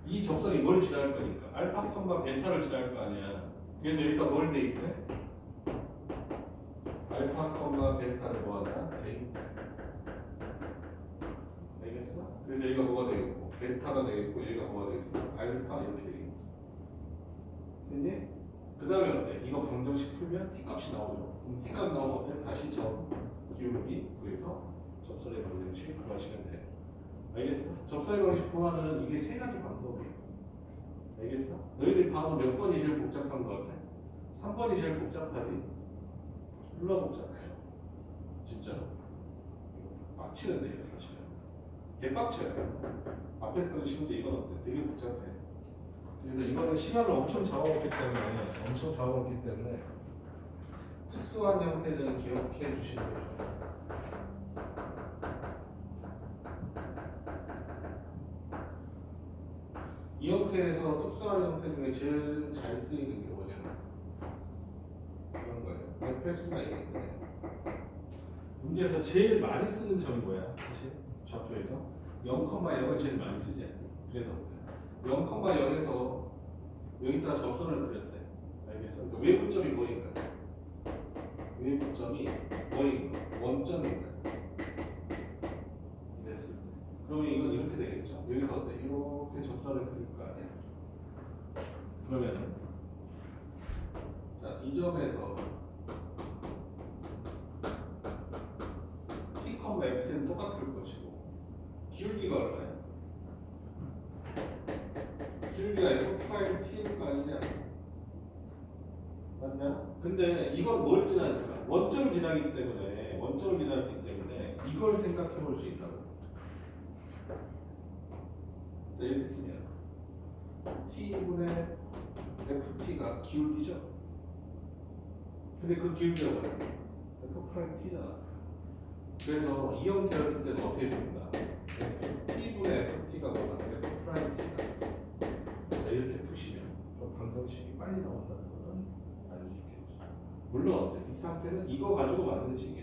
이 접선이 뭘 지나갈 거니까 알파, 컴마, 베타를 지나갈 거 아니야. 그래서 여기다 뭘 대입해? 알파, 컴마, 베타를 뭐하냐? 대입해. 알겠어? 그래서 여기가 뭐가 되겠고 베타가 되겠고 여기가 뭐가 되겠어? 알파 이렇게 되겠지. 됐니? 그 다음에 어때? 이거 방정식 풀면 t값이 나오죠. 그럼 t값 나오면 어때? 다시 저 기울기 구해서 접선의 방정식 구하시면 돼요. 알겠어? 접선의 방정식 구하는 이게 세 가지 방법이에요. 알겠어? 너희들이 봐도 몇 번이 제일 복잡한 것 같아? 3번이 제일 복잡하지? 졸라 복잡해요. 진짜로. 빡치는데요, 사실은. 개빡쳐요. 앞에 거는 쉬운데 이건 어때? 되게 복잡해. 그래서 이거는 시간을 엄청 잡아먹기 때문에 특수한 형태는 기억해 주시는 게 좋아요. 이 형태에서 특수한 형태 중에 제일 잘 쓰이는 게 뭐냐면 이런 거예요. fx가 있는데 문제에서 제일 많이 쓰는 점이 뭐야? 사실 좌표에서 0,0을 제일 많이 쓰지 않니? 그래서 0,0에서 여기다 접선을 그렸대. 알겠어? 그러니까 외부점이 뭐인 거야? 외부점이 뭐인 거야? 원점인 거야. 이랬을 때. 그러면 이건 이렇게 되겠죠? 여기서 어때? 이렇게 접선을 그릴 거 아니야? 그러면은 자, 이 점에서 t, f는 똑같을 것이고 기울기가 얼마야? 기울기가 f t일 거 아니냐? 맞냐? 근데 이건 뭘 지나니까? 원점을 지나기 때문에 이걸 생각해 볼 수 있다고. 자, 이렇게 쓰면 t분의 ft가 기울기죠? 근데 그 기울기가 뭐야? f t잖아. 그래서 이 형태였을 때는 어떻게 됩니까? t분의 ft가 뭐야? f t다. 자, 이렇게 푸시면 좀 방정식이 빨리 나온다는 거는 알 수 있겠죠. 물론 어때? 이 상태는 이거 가지고 만든 식이야.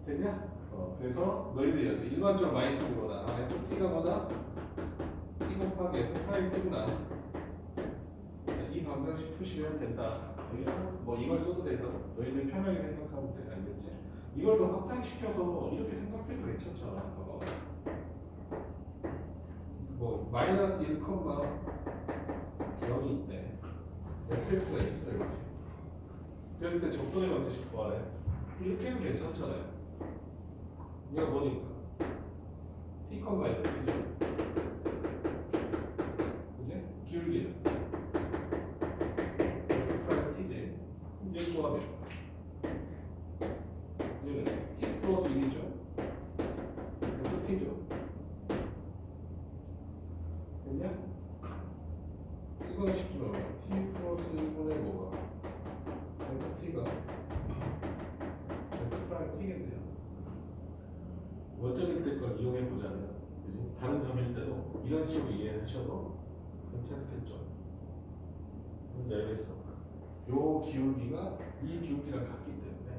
됐냐? 그래서 너희들이 일반적으로 많이 쓰는 거다. ft가 뭐다? t 곱하기 f t구나. 이 방정식 푸시면 된다. 알겠어? 뭐 이걸 써도 된다고. 너희들 편하게 생각하면 돼. 알겠지? 이걸 더 확장시켜서 이렇게 생각해도 괜찮잖아. 봐봐. 뭐 마이너스 1, 0이 있대. fx가 있어 이렇게. 그랬을 때 접선의 방정식 구하래. 이렇게 해도 괜찮잖아요. 이거 뭐니까? t, f죠. 그지? 기울기는 t지. 얘 구하면 얘는 t 플러스 1이죠. ft죠. 됐냐? 이건 쉽죠. t 플러스 1분의 뭐가? ft가 f t겠네요. 원점일 때 걸 이용해 보자면, 그지? 다른 점일 때도 이런 식으로 이해하셔도 괜찮겠죠. 뭔지 알겠어? 요 기울기가 이 기울기랑 같기 때문에,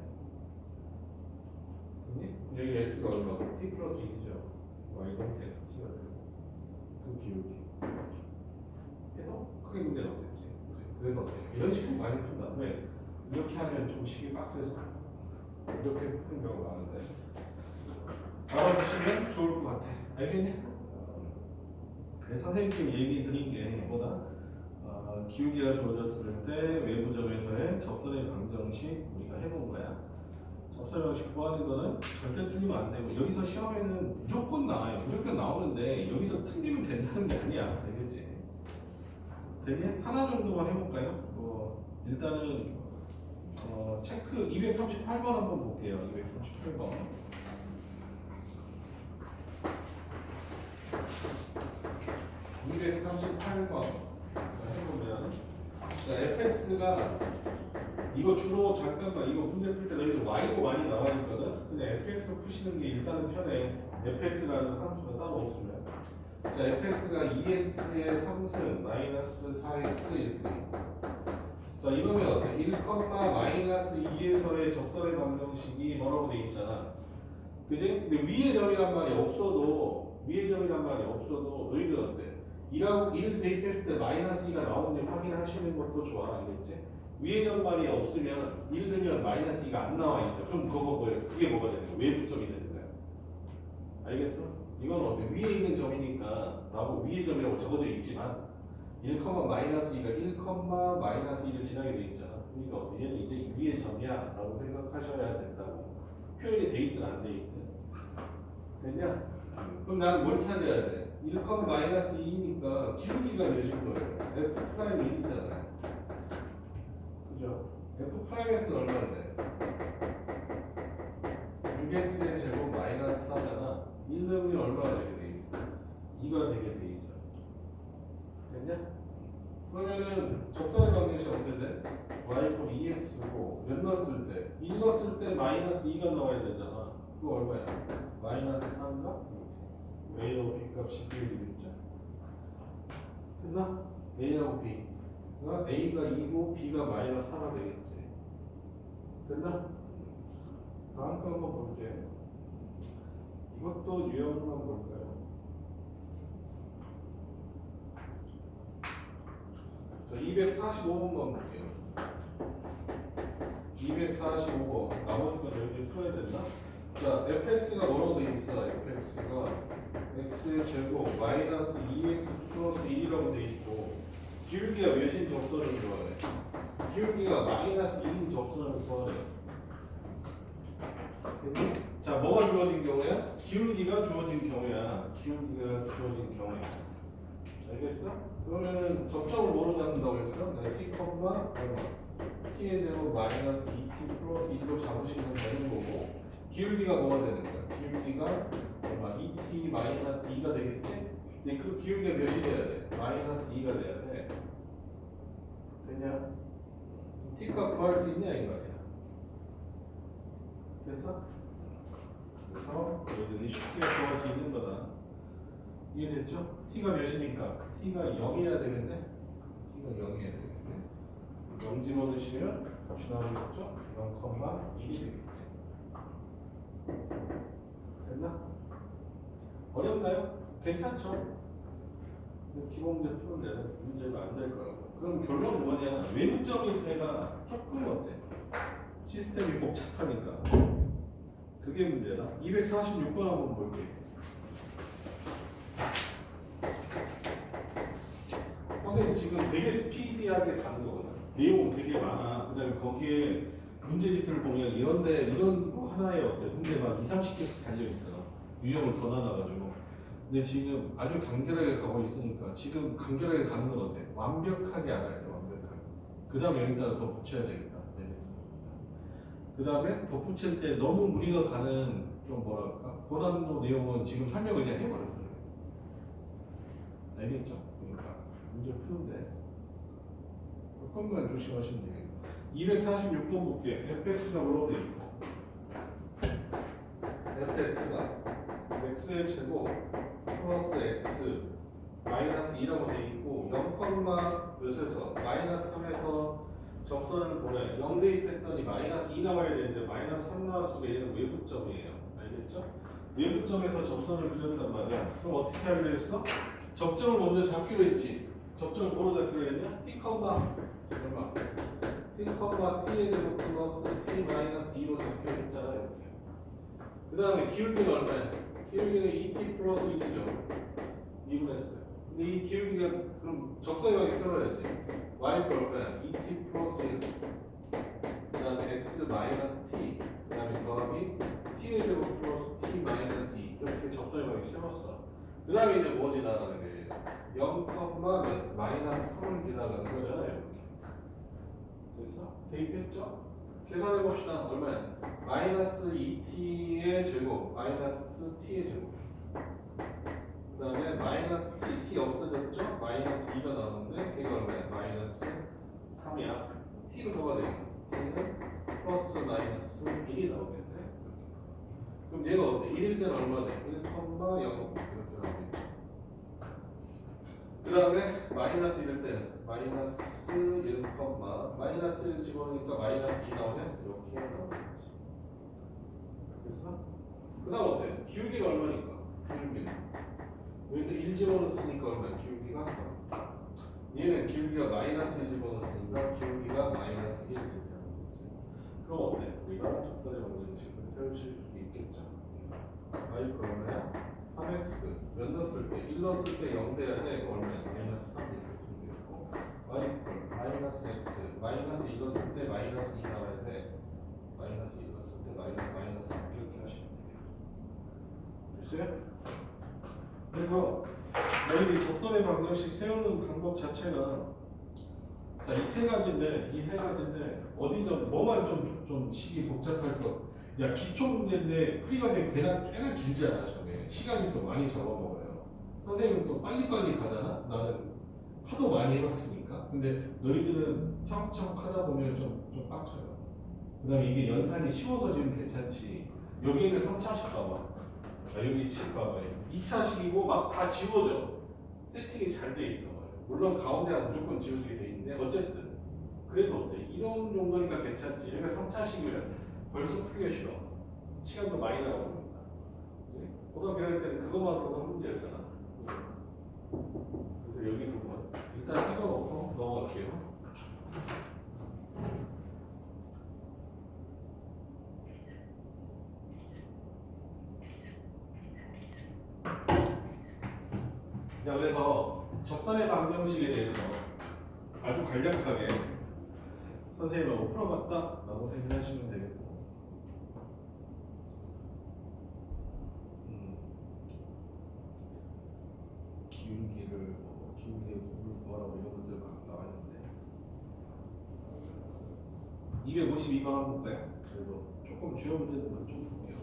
그지? 여기 x가 얼마고? t 플러스 1이죠. y는 t가 되고, 그 기울기 해도 크게 문제는 없겠지. 그래서 어때요? 이런 식으로 많이 푼 다음에 이렇게 하면 좀 식이 빡세서 이렇게 해서 푸는 경우가 많은데. 알아두시면 좋을 것 같아. 알겠니? 선생님께 얘기 드린 게 뭐다? 기울기가 주어졌을 때 외부점에서의 접선의 방정식 우리가 해본 거야. 첫 접선의 방식 구하는 거는 절대 틀리면 안 되고 여기서 시험에는 무조건 나와요. 무조건 나오는데 여기서 틀리면 된다는 게 아니야. 알겠지? 되게 하나 정도만 해볼까요? 일단은 체크 238번 한번 볼게요. 238번. 238번 해보면 자, fx가 이거 주로 잠깐만 이거 문제 풀 때 너희들 y로 많이 나와 있거든. 근데 fx로 푸시는 게 일단은 편해. fx라는 함수가 따로 없으면. 자, fx가 2x의 3승 마이너스 4x 이렇게 돼 있고. 자, 이러면 어때? 1, 마이너스 2에서의 접선의 방정식이 뭐라고 돼 있잖아. 그지? 근데 위의 점이란 말이 없어도 너희들 어때? 1하고 1 대입했을 때 마이너스 2가 나오는지 확인하시는 것도 좋아. 알겠지? 위의 점 말이 없으면 1 넣으면 마이너스 2가 안 나와 있어. 그럼 그게 뭐가 되는 거야? 외부점이 되는 거야. 알겠어? 이건 어때? 위에 있는 점이니까 라고 위의 점이라고 적어져 있지만 1, 마이너스 2가 1, 마이너스 2를 지나게 돼 있잖아. 그러니까 어때? 얘는 이제 위의 점이야 라고 생각하셔야 된다고. 표현이 돼 있든 안 돼 있든. 됐냐? 그럼 나는 뭘 찾아야 돼? 1, 마이너스 2니까 기울기가 몇인 거예요? f 프라임 1이잖아요. 그죠? f 프라임 x는 얼마인데? 6x의 제곱 마이너스 4잖아. 1 넣으면 얼마가 되게 돼 있어? 2가 되게 돼 있어. 됐냐? 그러면은 접선의 방정식 어떻게 돼? y 이퀄 2x고 몇 넣었을 때? 1 넣었을 때 마이너스 2가 나와야 되잖아. 그거 얼마야? 마이너스 3가? a하고 b 값이 비교되겠죠? 됐나? a하고 b가 a가 2고 b가 마이너스 4가 되겠지. 됐나? 다음 거 한번 볼게. 이것도 유형만 볼까요? 자, 245번만 볼게요. 245번. 나머지 건 여기 풀어야 된다? 자, fx가 뭐라고 돼 있어? fx가 x의 제곱 마이너스 2x 플러스 1이라고 돼 있고 기울기가 몇인 접선을 구하래? 기울기가 마이너스 2인 접선을 구하래. 자, 뭐가 주어진 경우야? 기울기가 주어진 경우야. 알겠어? 그러면은 접점을 뭐로 잡는다고 했어? t, 얼마? t의 제곱 마이너스 2t 플러스 1로 잡으시면 되는 거고 기울기가 뭐가 되는 거야? 기울기가 얼마? 2t 마이너스 2가 되겠지? 근데 그 기울기가 몇이 돼야 돼? 마이너스 2가 돼야 돼. 되냐? t 값 구할 수 있냐 이 말이야. 됐어? 그래서 너희들이 쉽게 구할 수 있는 거다. 이해됐죠? t가 몇이니까? t가 0이어야 되겠네? t가 0이어야 되겠네? 0 집어넣으시면 값이 나오겠죠? 0,1이 되겠지. 됐나? 어렵나요? 괜찮죠? 기본 문제 푸는 데는 문제가 안 될 거라고. 그럼 결론은 뭐냐? 외부점일 때가 조금 어때? 시스템이 복잡하니까. 그게 문제다. 246번 한번 볼게요. 선생님 지금 되게 스피디하게 가는 거거든. 내용 되게 많아. 그 다음에 거기에 문제집들 보면 이런 거 하나에 어때? 문제가 2, 30개씩 달려있어. 유형을 더 나눠가지고. 근데 지금 아주 간결하게 가고 있으니까 지금 간결하게 가는 건 어때? 완벽하게 알아야 돼. 완벽하게. 그 다음에 여기다가 더 붙여야 되겠다. 그 다음에 덧붙일 때 너무 무리가 가는 좀 뭐랄까 고난도 내용은 지금 설명을 그냥 해버렸어요. 알겠죠? 그러니까 문제 푸는데 조금만 조심하시면 되겠다. 246번 볼게요. fx가 뭐라고 되어 있고 fx가 x의 제곱 플러스 x 마이너스 2라고 되어 있고 0, 몇에서 마이너스 3에서 접선을 보내 0 대입했더니 마이너스 2 나와야 되는데 마이너스 3 나왔으면 얘는 외부점이에요. 알겠죠? 외부점에서 접선을 그렸단 말이야. 그럼 어떻게 하기로 했어? 접점을 먼저 잡기로 했지. 접점을 뭐로 잡기로 했냐? t, 얼마? t, t의 제곱 플러스 t 마이너스 2로 잡기로 했잖아. 이렇게. 그 다음에 기울기는 얼마야? 기울기는 2t 플러스 2죠. 2분했어요. 근데 이 기울기가 그럼 적성에 쓰러야지. y가 얼마야? 2t 플러스 1. 다음에 x 마이너스 t, 그 다음에 더하기 t의 제곱 플러스 t 마이너스 2 이렇게 접선의 세웠어. 그 다음에 이제 뭐 지나가는 거예요? 0, 마이너스 3을 지나가는 거잖아요. 이렇게. 됐어? 대입했죠? 계산해 봅시다. 얼마야? 마이너스 2t의 제곱, 마이너스 t의 제곱. 그 다음에 마이너스 t 없어졌죠? 마이너스 2가 나오는데 걔가 얼마야? 마이너스 3이야. t는 뭐가 되겠어? t는 플러스 마이너스 1이 나오겠네. 그럼 얘가 어때? 1일 때는 얼마 돼? 1, 0 이렇게 나오겠죠. 그 다음에 마이너스 1일 때는 마이너스 1, 마이너스 1 집어넣으니까 마이너스 2 나오네? 이렇게 나오겠지. 됐어? 그 다음 어때? 기울기가 얼마니까? 기울기는 여기다 1 집어넣었으니까 얼마야? 기울기가 3. 얘는 기울기가 마이너스 1 집어넣었으니까 기울기가 마이너스 1 이렇게 하는 거지. 그럼 어때? 우리가 적선의 방정식을 세우실 수 있겠죠. y 그러면 3x 몇 넣었을 때? 1 넣었을 때 0 돼야 돼. 얼마야? 마이너스 3 이렇게 쓰면 되고 y 마이너스 x 마이너스 2 넣었을 때 마이너스 2 나와야 돼. 마이너스 2 넣었을 때 마이너스 3 이렇게 하시면 돼요. 됐어요? 그래서 너희들이 접선의 방정식 세우는 방법 자체가 자, 이 세 가지인데 어디 좀 뭐만 좀 식이 복잡할 수 야 기초 문제인데 풀이가 되면 꽤나 길잖아. 저게 시간이 또 많이 잡아먹어요. 선생님은 또 빨리빨리 가잖아. 나는 하도 많이 해봤으니까. 근데 너희들은 차곡차곡 하다 보면 좀 빡쳐요. 그 다음에 이게 연산이 쉬워서 지금 괜찮지. 여기는 3차식 봐봐. 자, 여기 칠 봐봐요. 2차식이고 막 다 지워져. 세팅이 잘 돼 있어. 물론 가운데가 무조건 지워지게 돼 있는데 어쨌든 그래도 어때? 이런 정도니까 괜찮지. 여기가 3차식이면 벌써 풀기가 싫어. 시간도 많이 나가니까. 고등학교 다닐 때는 그것만으로도 한 문제였잖아. 그래서 여기 부분 일단 찍어놓고 넘어갈게요. 자, 그래서 접선의 방정식에 대해서 아주 간략하게 선생님하고 풀어봤다 라고 생각하시면 되겠고 기울기를 기울기의 곱을 구하라고 이런 것들 막 나왔는데 252번 한번 볼까요? 그래도 조금 주요 문제들만 좀 볼게요.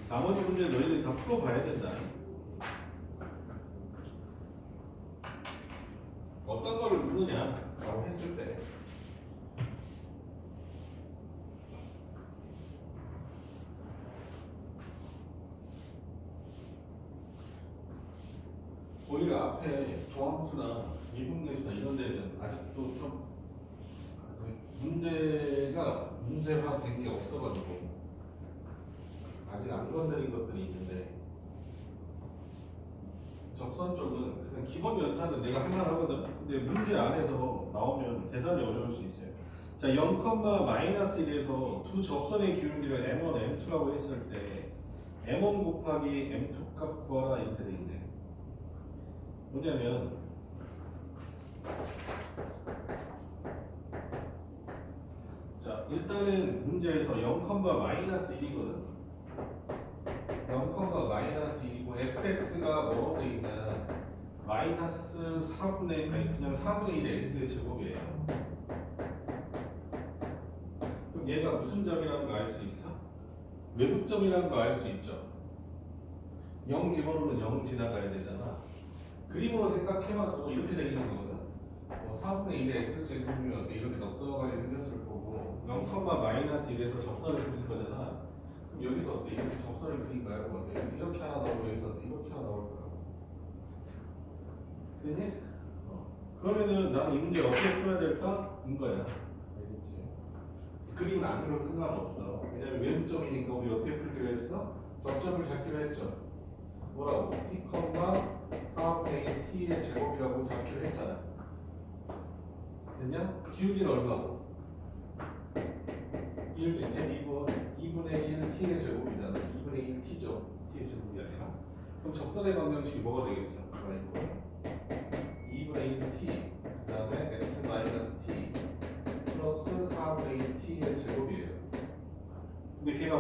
나머지 문제 너희들이 다 풀어봐야 된다. 어떤 거를 묻느냐라고 했을 때 오히려 앞에 조함수나 미분계수나 이런 데는 아직도 좀 문제화된 게 없어가지고 아직 안 건드린 것들이 있는데 접선 쪽은 그냥 기본 연산은 내가 할만하거든. 근데 문제 안에서 나오면 대단히 어려울 수 있어요. 자, 0, 마이너스 1에서 두 접선의 기울기를 M1, M2라고 했을 때 M1 곱하기 M2 값 구하라 이렇게 돼 있네. 뭐냐면 자, 일단은 문제에서 0, 마이너스 1이거든. 0, 마이너스 2이고 fx가 뭐로 돼 있냐 마이너스 4분의 아니 그냥 4분의 1의 x의 제곱이에요. 그럼 얘가 무슨 점이라는 거 알 수 있어? 외부점이라는 거 알 수 있죠. 0 집어넣으면 0 지나가야 되잖아. 그림으로 생각해봐도 이렇게 돼 있는 거거든. 4분의 1의 x 제곱이면 이렇게 넉넉하게 생겼을 거고 0, 마이너스 1에서 접선을 그릴 거잖아. 그럼 여기서 어때? 이렇게 접선을 그릴까요? 어때? 이렇게 하나 나오고 여기서 이렇게 하나 나올 거라고. 됐니? 그러면은 나는 이 문제 어떻게 풀어야 될까? 인 거야. 알겠지? 그림은 안 그려도 상관없어. 왜냐면 외부점이니까 우리 어떻게 풀기로 했어? 접점을 잡기로 했죠. 뭐라고? t, 4분의 t의 제곱이라고 잡기로 했잖아. 됐냐? 기울기는 얼마고? 기울기는 2분의 1 t의 제곱이잖아. 2분의 1 t죠. t의 제곱이 아니라. 그럼 접선의 방정식이 뭐가 되겠어? 2분의 1 t 그 다음에 x 마이너스 t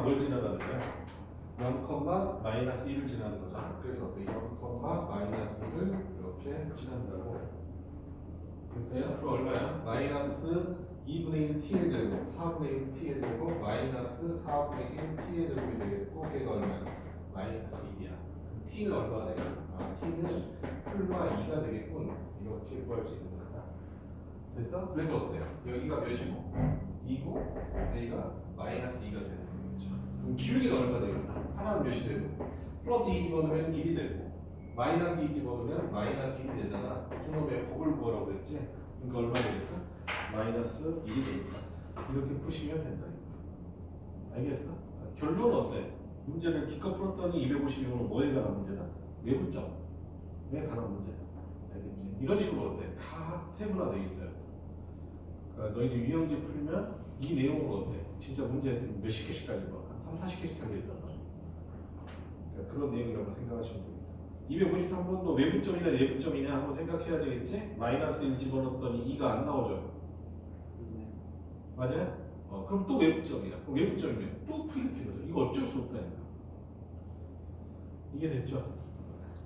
뭘 지나가는 거야? 0, 마이너스 1을 지나는 거잖아. 그래서 0, 마이너스 1을 이렇게 지난다고. 됐어요? 그럼 얼마야? 마이너스 2분의 1 t의 제곱, 4분의 1 t의 제곱, 마이너스 4분의 1 t의 제곱이 되겠고, 걔가 얼마야? 마이너스 1이야. t는 얼마가 되겠어? t는 풀마 2가 되겠군. 이렇게 구할 수 있는 거다. 됐어? 그래서 어때요? 여기가 몇이고? 2고, 여기가 마이너스 2가 되는 거죠. 그럼 기울기는 얼마 되겠다? 하나는 몇이 되고, 플러스 2 집어넣으면 1이 되고, 마이너스 2 집어넣으면 마이너스 1이 되잖아. 중간에 곱을 구하라고 그랬지? 그러니까 얼마 되겠어? 마이너스 1이 되겠다. 이렇게 푸시면 된다. 알겠어? 결론은 어때? 문제를 기껏 풀었더니 250이면 뭐에 관한 문제다? 외부점에 관한 문제다. 알겠지? 이런 식으로 어때? 다 세분화되어 있어요. 그러니까 너희들 유형지 풀면 이 내용으로 어때? 진짜 문제 몇십 개씩 깔릴 거야. 한 3, 40개씩 깔릴거야. 그러니까 그런 내용이라고 생각하시면 됩니다. 253번도 외부점이냐 내부점이냐 한번 생각해야 되겠지? 마이너스 1 집어넣었더니 2가 안 나오죠? 네. 맞아요? 그럼 또 외부점이야. 그럼 외부점이면 또 풀이렇게 거죠. 이거 어쩔 수 없다니까. 이게 됐죠?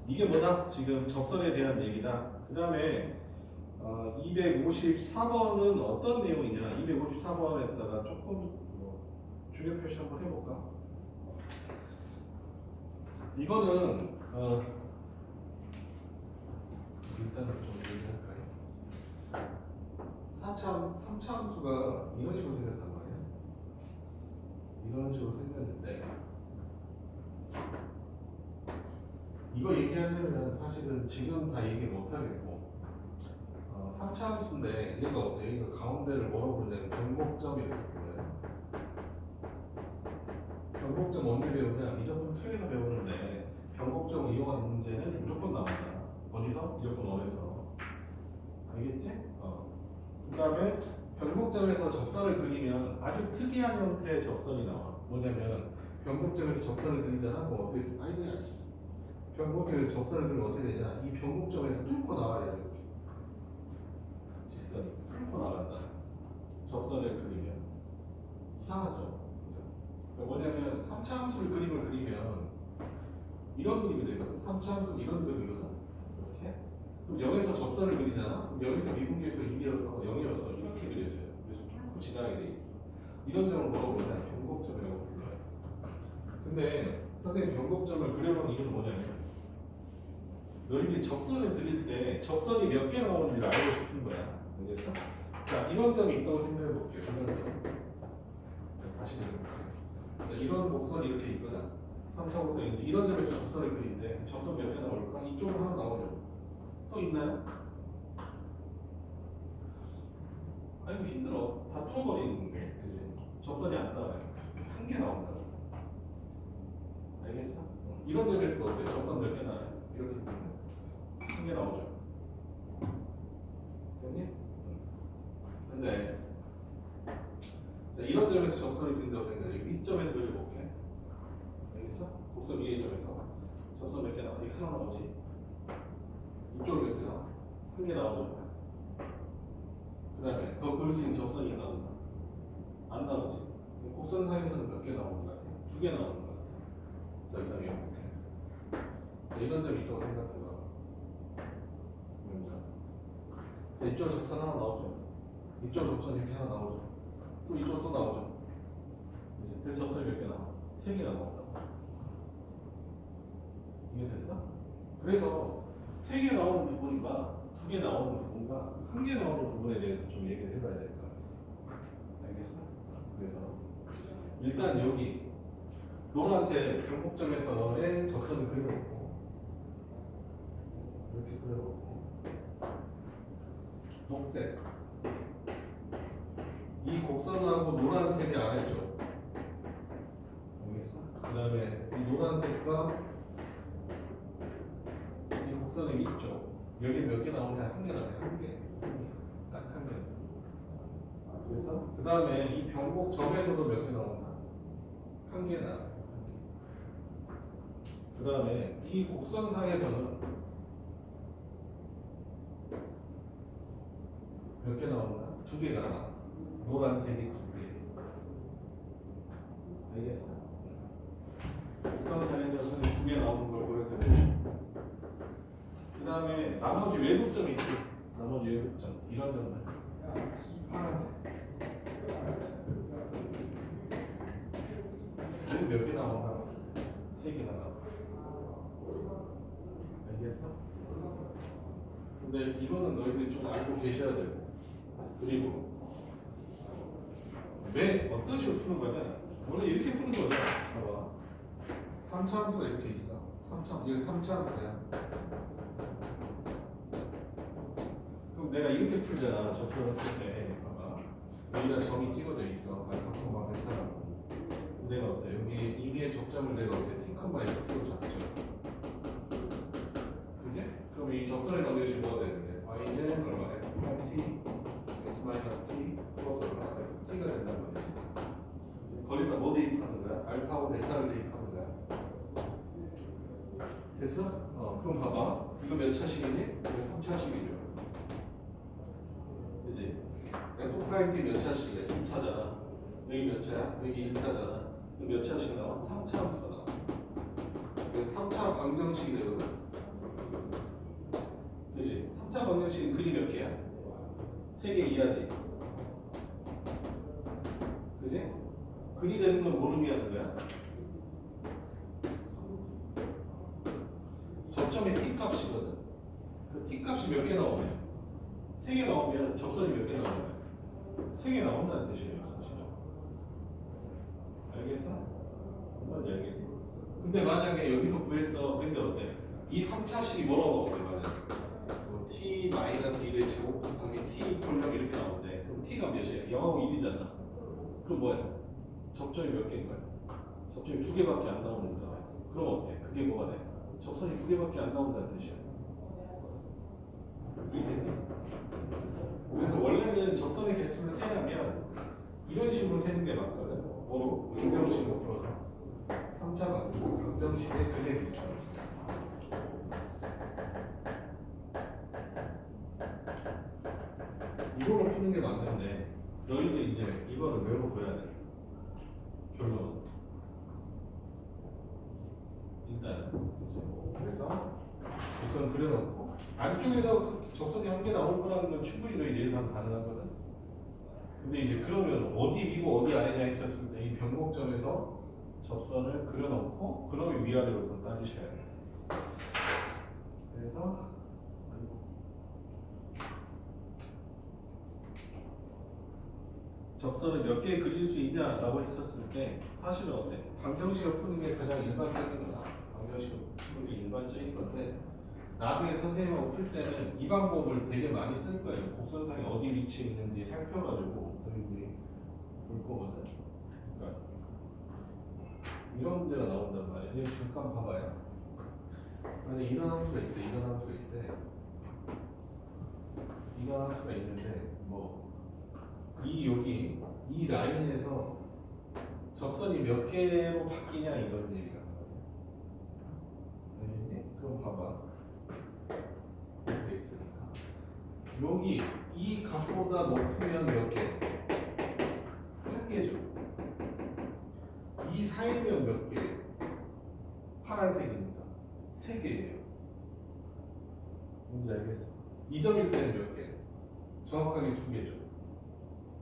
이게 뭐다? 지금 접선에 대한 얘기다. 그 다음에 254번은 어떤 내용이냐? 254번에다가 조금 중요 표시 한번 해볼까? 이거는 일단은 좀 얘기할까요? 3차함수가 이런 식으로 생겼단 말이야. 이런 식으로 생겼는데 이거 얘기하려면 사실은 지금 다 얘기 못 하겠고 3차함수인데 얘가 어때? 얘가 가운데를 뭐라고 부르냐면 변곡점 이렇게 불러요. 변곡점 언제 배우냐? 미적분 2에서 배우는데 변곡점을 이용한 문제는 무조건 나온다. 어디서? 미적분 1에서. 알겠지? 그 다음에 변곡점에서 접선을 그리면 아주 특이한 형태의 접선이 나와. 뭐냐면 변곡점에서 접선을 그리잖아. 뭐 어떻게? 아이고야. 변곡점에서 접선을 그리면 어떻게 되냐? 이 변곡점에서 뚫고 나와야 돼. 이렇게. 직선이 뚫고 나간다. 접선을 그리면 이상하죠. 뭐냐면 3차 함수를 그림을 그리면 이런 그림이 되거든. 3차 함수는 이런 그림이거든. 이렇게. 그럼 0에서 접선을 그리잖아. 그럼 여기서 미분계수가 1이어서 0이어서 이렇게 그려져요. 그래서 뚫고 지나게 돼 있어. 이런 점을 뭐라고 그러냐? 변곡점이라고 불러요. 근데 선생님 변곡점을 그려놓은 이유는 뭐냐면 너희들이 접선을 그릴 때 접선이 몇 개 나오는지를 알고 싶은 거야. 알겠어? 자, 이런 점이 있다고 생각해 볼게요. 이런 점. 다시 그려볼게요. 자, 이런 곡선이 이렇게 있거든. 3차 곡선이 있는데 이런 점에서 접선을 그리는데 접선 몇 개 나올까? 이쪽으로 하나 나오죠. 또 있나요? 아이고 힘들어. 다 뚫어버리는 게 그지? 접선이 안 나와요. 한 개 나온다고. 알겠어? 이런 점에서 어때요? 접선 몇 개 나와요? 이렇게 보면 한 개 나오죠. 됐니? 근데 자, 이런 점에서 접선이 그린다고 생각해. 위점에서 그려볼게. 알겠어? 곡선 위의 점에서 접선 몇 개 나와? 이거 하나 나오지? 이쪽으로 몇 개 나와? 한 개 나오죠? 그 다음에 더 그릴 수 있는 접선이 나온다? 안 나오지? 곡선상에서는 몇 개 나오는 것 같아? 2개 나오는 것 같아. 자, 그 다음에 이렇게. 자, 이런 점이 있다고 생각해봐. 자, 이쪽으로 접선 하나 나오죠? 이쪽으로 접선 이렇게 하나 나오죠? 또 이쪽으로 또 나오죠? 그래서 접선이 몇 개 나와? 3개 나온다. 이해됐어? 그래서 3개 나오는 부분과 2개 나오는 부분과 1개 나오는 부분에 대해서 좀 얘기를 해봐야 될 거야. 알겠어? 그래서 일단 여기 노란색 변곡점에서의 접선을 그려놓고 이렇게 그려놓고 녹색 이 곡선하고 노란색이 아래쪽 알겠어? 그 다음에 이 노란색과 이 곡선의 위쪽 여기 몇 개 나오냐? 한 개 나와요. 한 개. 딱 한 개. 그래서 그 다음에 이 변곡점에서도 몇 개 나온다? 한 개 나와요. 그 다음에 이 곡선상에서는 몇 개 나온다? 2개가 나와. 노란색이 2개. 알겠어? 다음에 나머지 외부점 있지. 나머지 외부점 이런 점들 파란색. 여기 몇 개 나오나? 3개나 나와. 알겠어? 근데 이거는 너희들이 좀 알고 계셔야 되고. 그리고 왜 어떤 식으로 푸는 거냐? 원래 이렇게 푸는 거잖아. 봐봐. 3차 함수가 이렇게 있어. 3차, 이거 3차 함수야. 그럼 내가 이렇게 풀잖아. 접근을 풀 때. 봐봐. 여기다 점이 찍어져 있어. 알파콤마 베타라고. 내가 어때? 여기 임의의 접점을 내가 어때? T컴마 X로 잡죠. 그지? 그럼 이 접선의 관계식 뭐가 되는데? Y는 얼마? F+T X-T 플러스 얼마? T가 된단 말이지. 거기다 뭐 대입하는 거야? 알파하고 베타를 대입하는 거야. 됐어? 그럼 봐봐. 이거 몇 차식이니? 이거 3차식이죠. 그지? F'T 몇 차식이야? 2차잖아. 여기 몇 차야? 여기 1차잖아. 몇 차씩 나와? 3차 함수가 나와. 그래서 3차 방정식이 되거든. 그지? 3차 방정식은 글이 몇 개야? 3개 이하지. 그지? 글이 되는 건 뭐를 위하는 거야? 접점의 t 값이거든. 그 t 값이 몇 개 나오면? 3개 나오면 접선이 몇 개 나오면? 3개 나온다는 뜻이에요. 사실은. 알겠어? 뭔지 알겠니? 근데 만약에 여기서 구했어. 근데 어때? 이 3차식이 뭐라고 나오는데 만약에 뭐 t-1의 제곱 곱하기 t 콜령 이렇게 나오는데 그럼 t가 몇이야? 0하고 1이잖아. 그럼 뭐야? 접점이 몇 개인 거야? 접점이 2개밖에 안 나오는 거잖아. 그럼 어때? 그게 뭐가 돼? 접선이 2개밖에 안 나온다는 뜻이야. 이해됐니? 그래서 원래는 접선의 개수를 세려면 이런 식으로 세는 게 맞거든. 뭐로? 방정식으로 풀어서 3차 방정식의 그래프 있어. 이거로 푸는 게 맞는데 너희들 이제 이거를 외워둬야 돼. 결론. 일단 그래서 우선 그려놓고 안쪽에서 접선이 한 개 나올 거라는 건 충분히 너희 예상 가능하거든. 근데 이제 그러면 어디 위고 어디 아래냐 했었을 때 이 변곡점에서 접선을 그려놓고 그러면 위아래로 더 따지셔야 돼. 그래서 접선을 몇 개 그릴 수 있냐라고 했었을 때 사실은 어때? 방정식을 푸는 게 가장 일반적인 거다. 방정식을 푸는 게 일반적인 건데 나중에 선생님하고 풀 때는 이 방법을 되게 많이 쓸 거예요. 곡선상에 어디 위치에 있는지 살펴가지고 너희들이 볼 거거든. 그러니까 이런 문제가 나온단 말이야. 이거 잠깐 봐봐요. 만약에 이런 함수가 있대, 이런 함수가 있대. 이런 함수가 있는데 여기 이 라인에서 접선이 몇 개로 바뀌냐 이런 얘기가 나와요. 그럼 봐봐. 이렇게 있으니까 여기 이 값보다 높으면 몇 개? 한 개죠. 이 사이면 몇 개? 파란색입니다. 3개예요. 뭔지 알겠어? 이 점일 때는 몇 개? 정확하게 2개죠.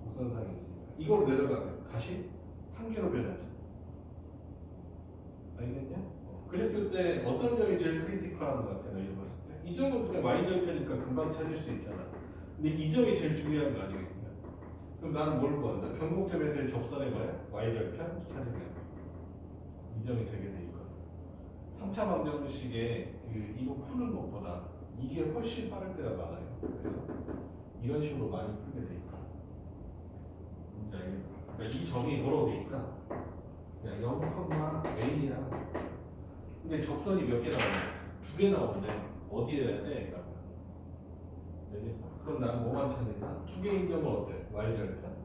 곡선상에 있으니까 이걸 내려가면 다시 한 개로 변하죠. 알겠냐? 그랬을 때 어떤 점이 제일 크리티컬한 것 같아? 너희 봤을 때 이 점은 그냥 y절편이니까 금방 찾을 수 있잖아. 근데 이 점이 제일 중요한 거 아니겠냐? 그럼 나는 뭘 구한다? 변곡점에서의 접선의 뭐야? y절편 찾으면 이 점이 되게 돼 있거든. 3차 방정식에 이거 푸는 것보다 이게 훨씬 빠를 때가 많아요. 그래서 이런 식으로 많이 풀게 돼 있고. 뭔지 알겠어? 그러니까 이 점이 뭐라고 돼 있다? 그냥 0,A야. 근데 접선이 몇 개 나오냐? 2개 나오는데 어디에 해야 돼? 그러니까. 알겠어? 그럼 나는 뭐만 찾는다? 2개인 점은 어때? y절편.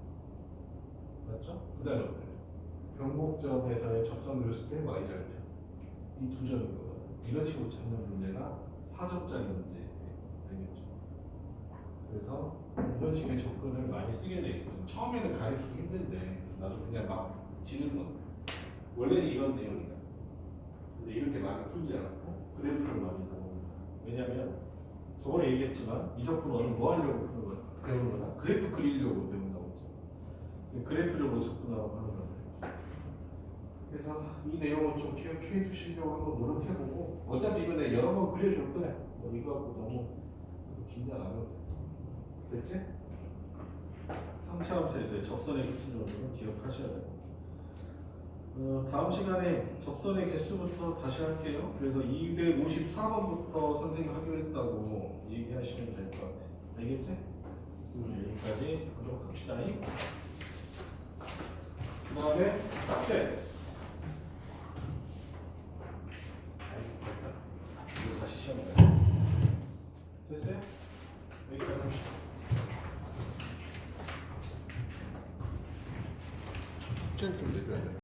맞죠? 그 다음에 어때? 변곡점에서의 접선 그렸을 때 y절편. 이 두 점인 거거든. 이런 식으로 찾는 문제가 4점짜리 문제. 알겠죠? 그래서 이런 식의 접근을 많이 쓰게 돼 있어요. 처음에는 가르치기 힘든데 나도 그냥 막 지는 거. 원래는 이런 내용이다. 근데 이렇게 많이 풀지 않고 그래프를 많이 넣어봅니다. 왜냐면 저번에 얘기했지만 이적 분원은 뭐 하려고 푸는 거야? 배우는 거야? 그래프 그리려고 배운다고 했잖아. 그래프적으로 접근하라고 하는 건데. 그래서 이 내용을 좀 기억해 두시려고 한번 노력해보고 어차피 이거 내가 여러 번 그려줄 거야. 뭐 이거 갖고 너무 긴장 안 해도 돼. 됐지? 3차 함수에서의 접선의 기준으로 기억하셔야 돼요. 다음 시간에 접선의 개수부터 다시 할게요. 그래서 254번부터 선생님 하기로 했다고 얘기하시면 될 것 같아요. 알겠지? 여기까지 하도록 합시다. 그 다음에 삭제. 이거 다시 시험해. 됐어요? 여기까지 합시다. 좀 내려야 돼.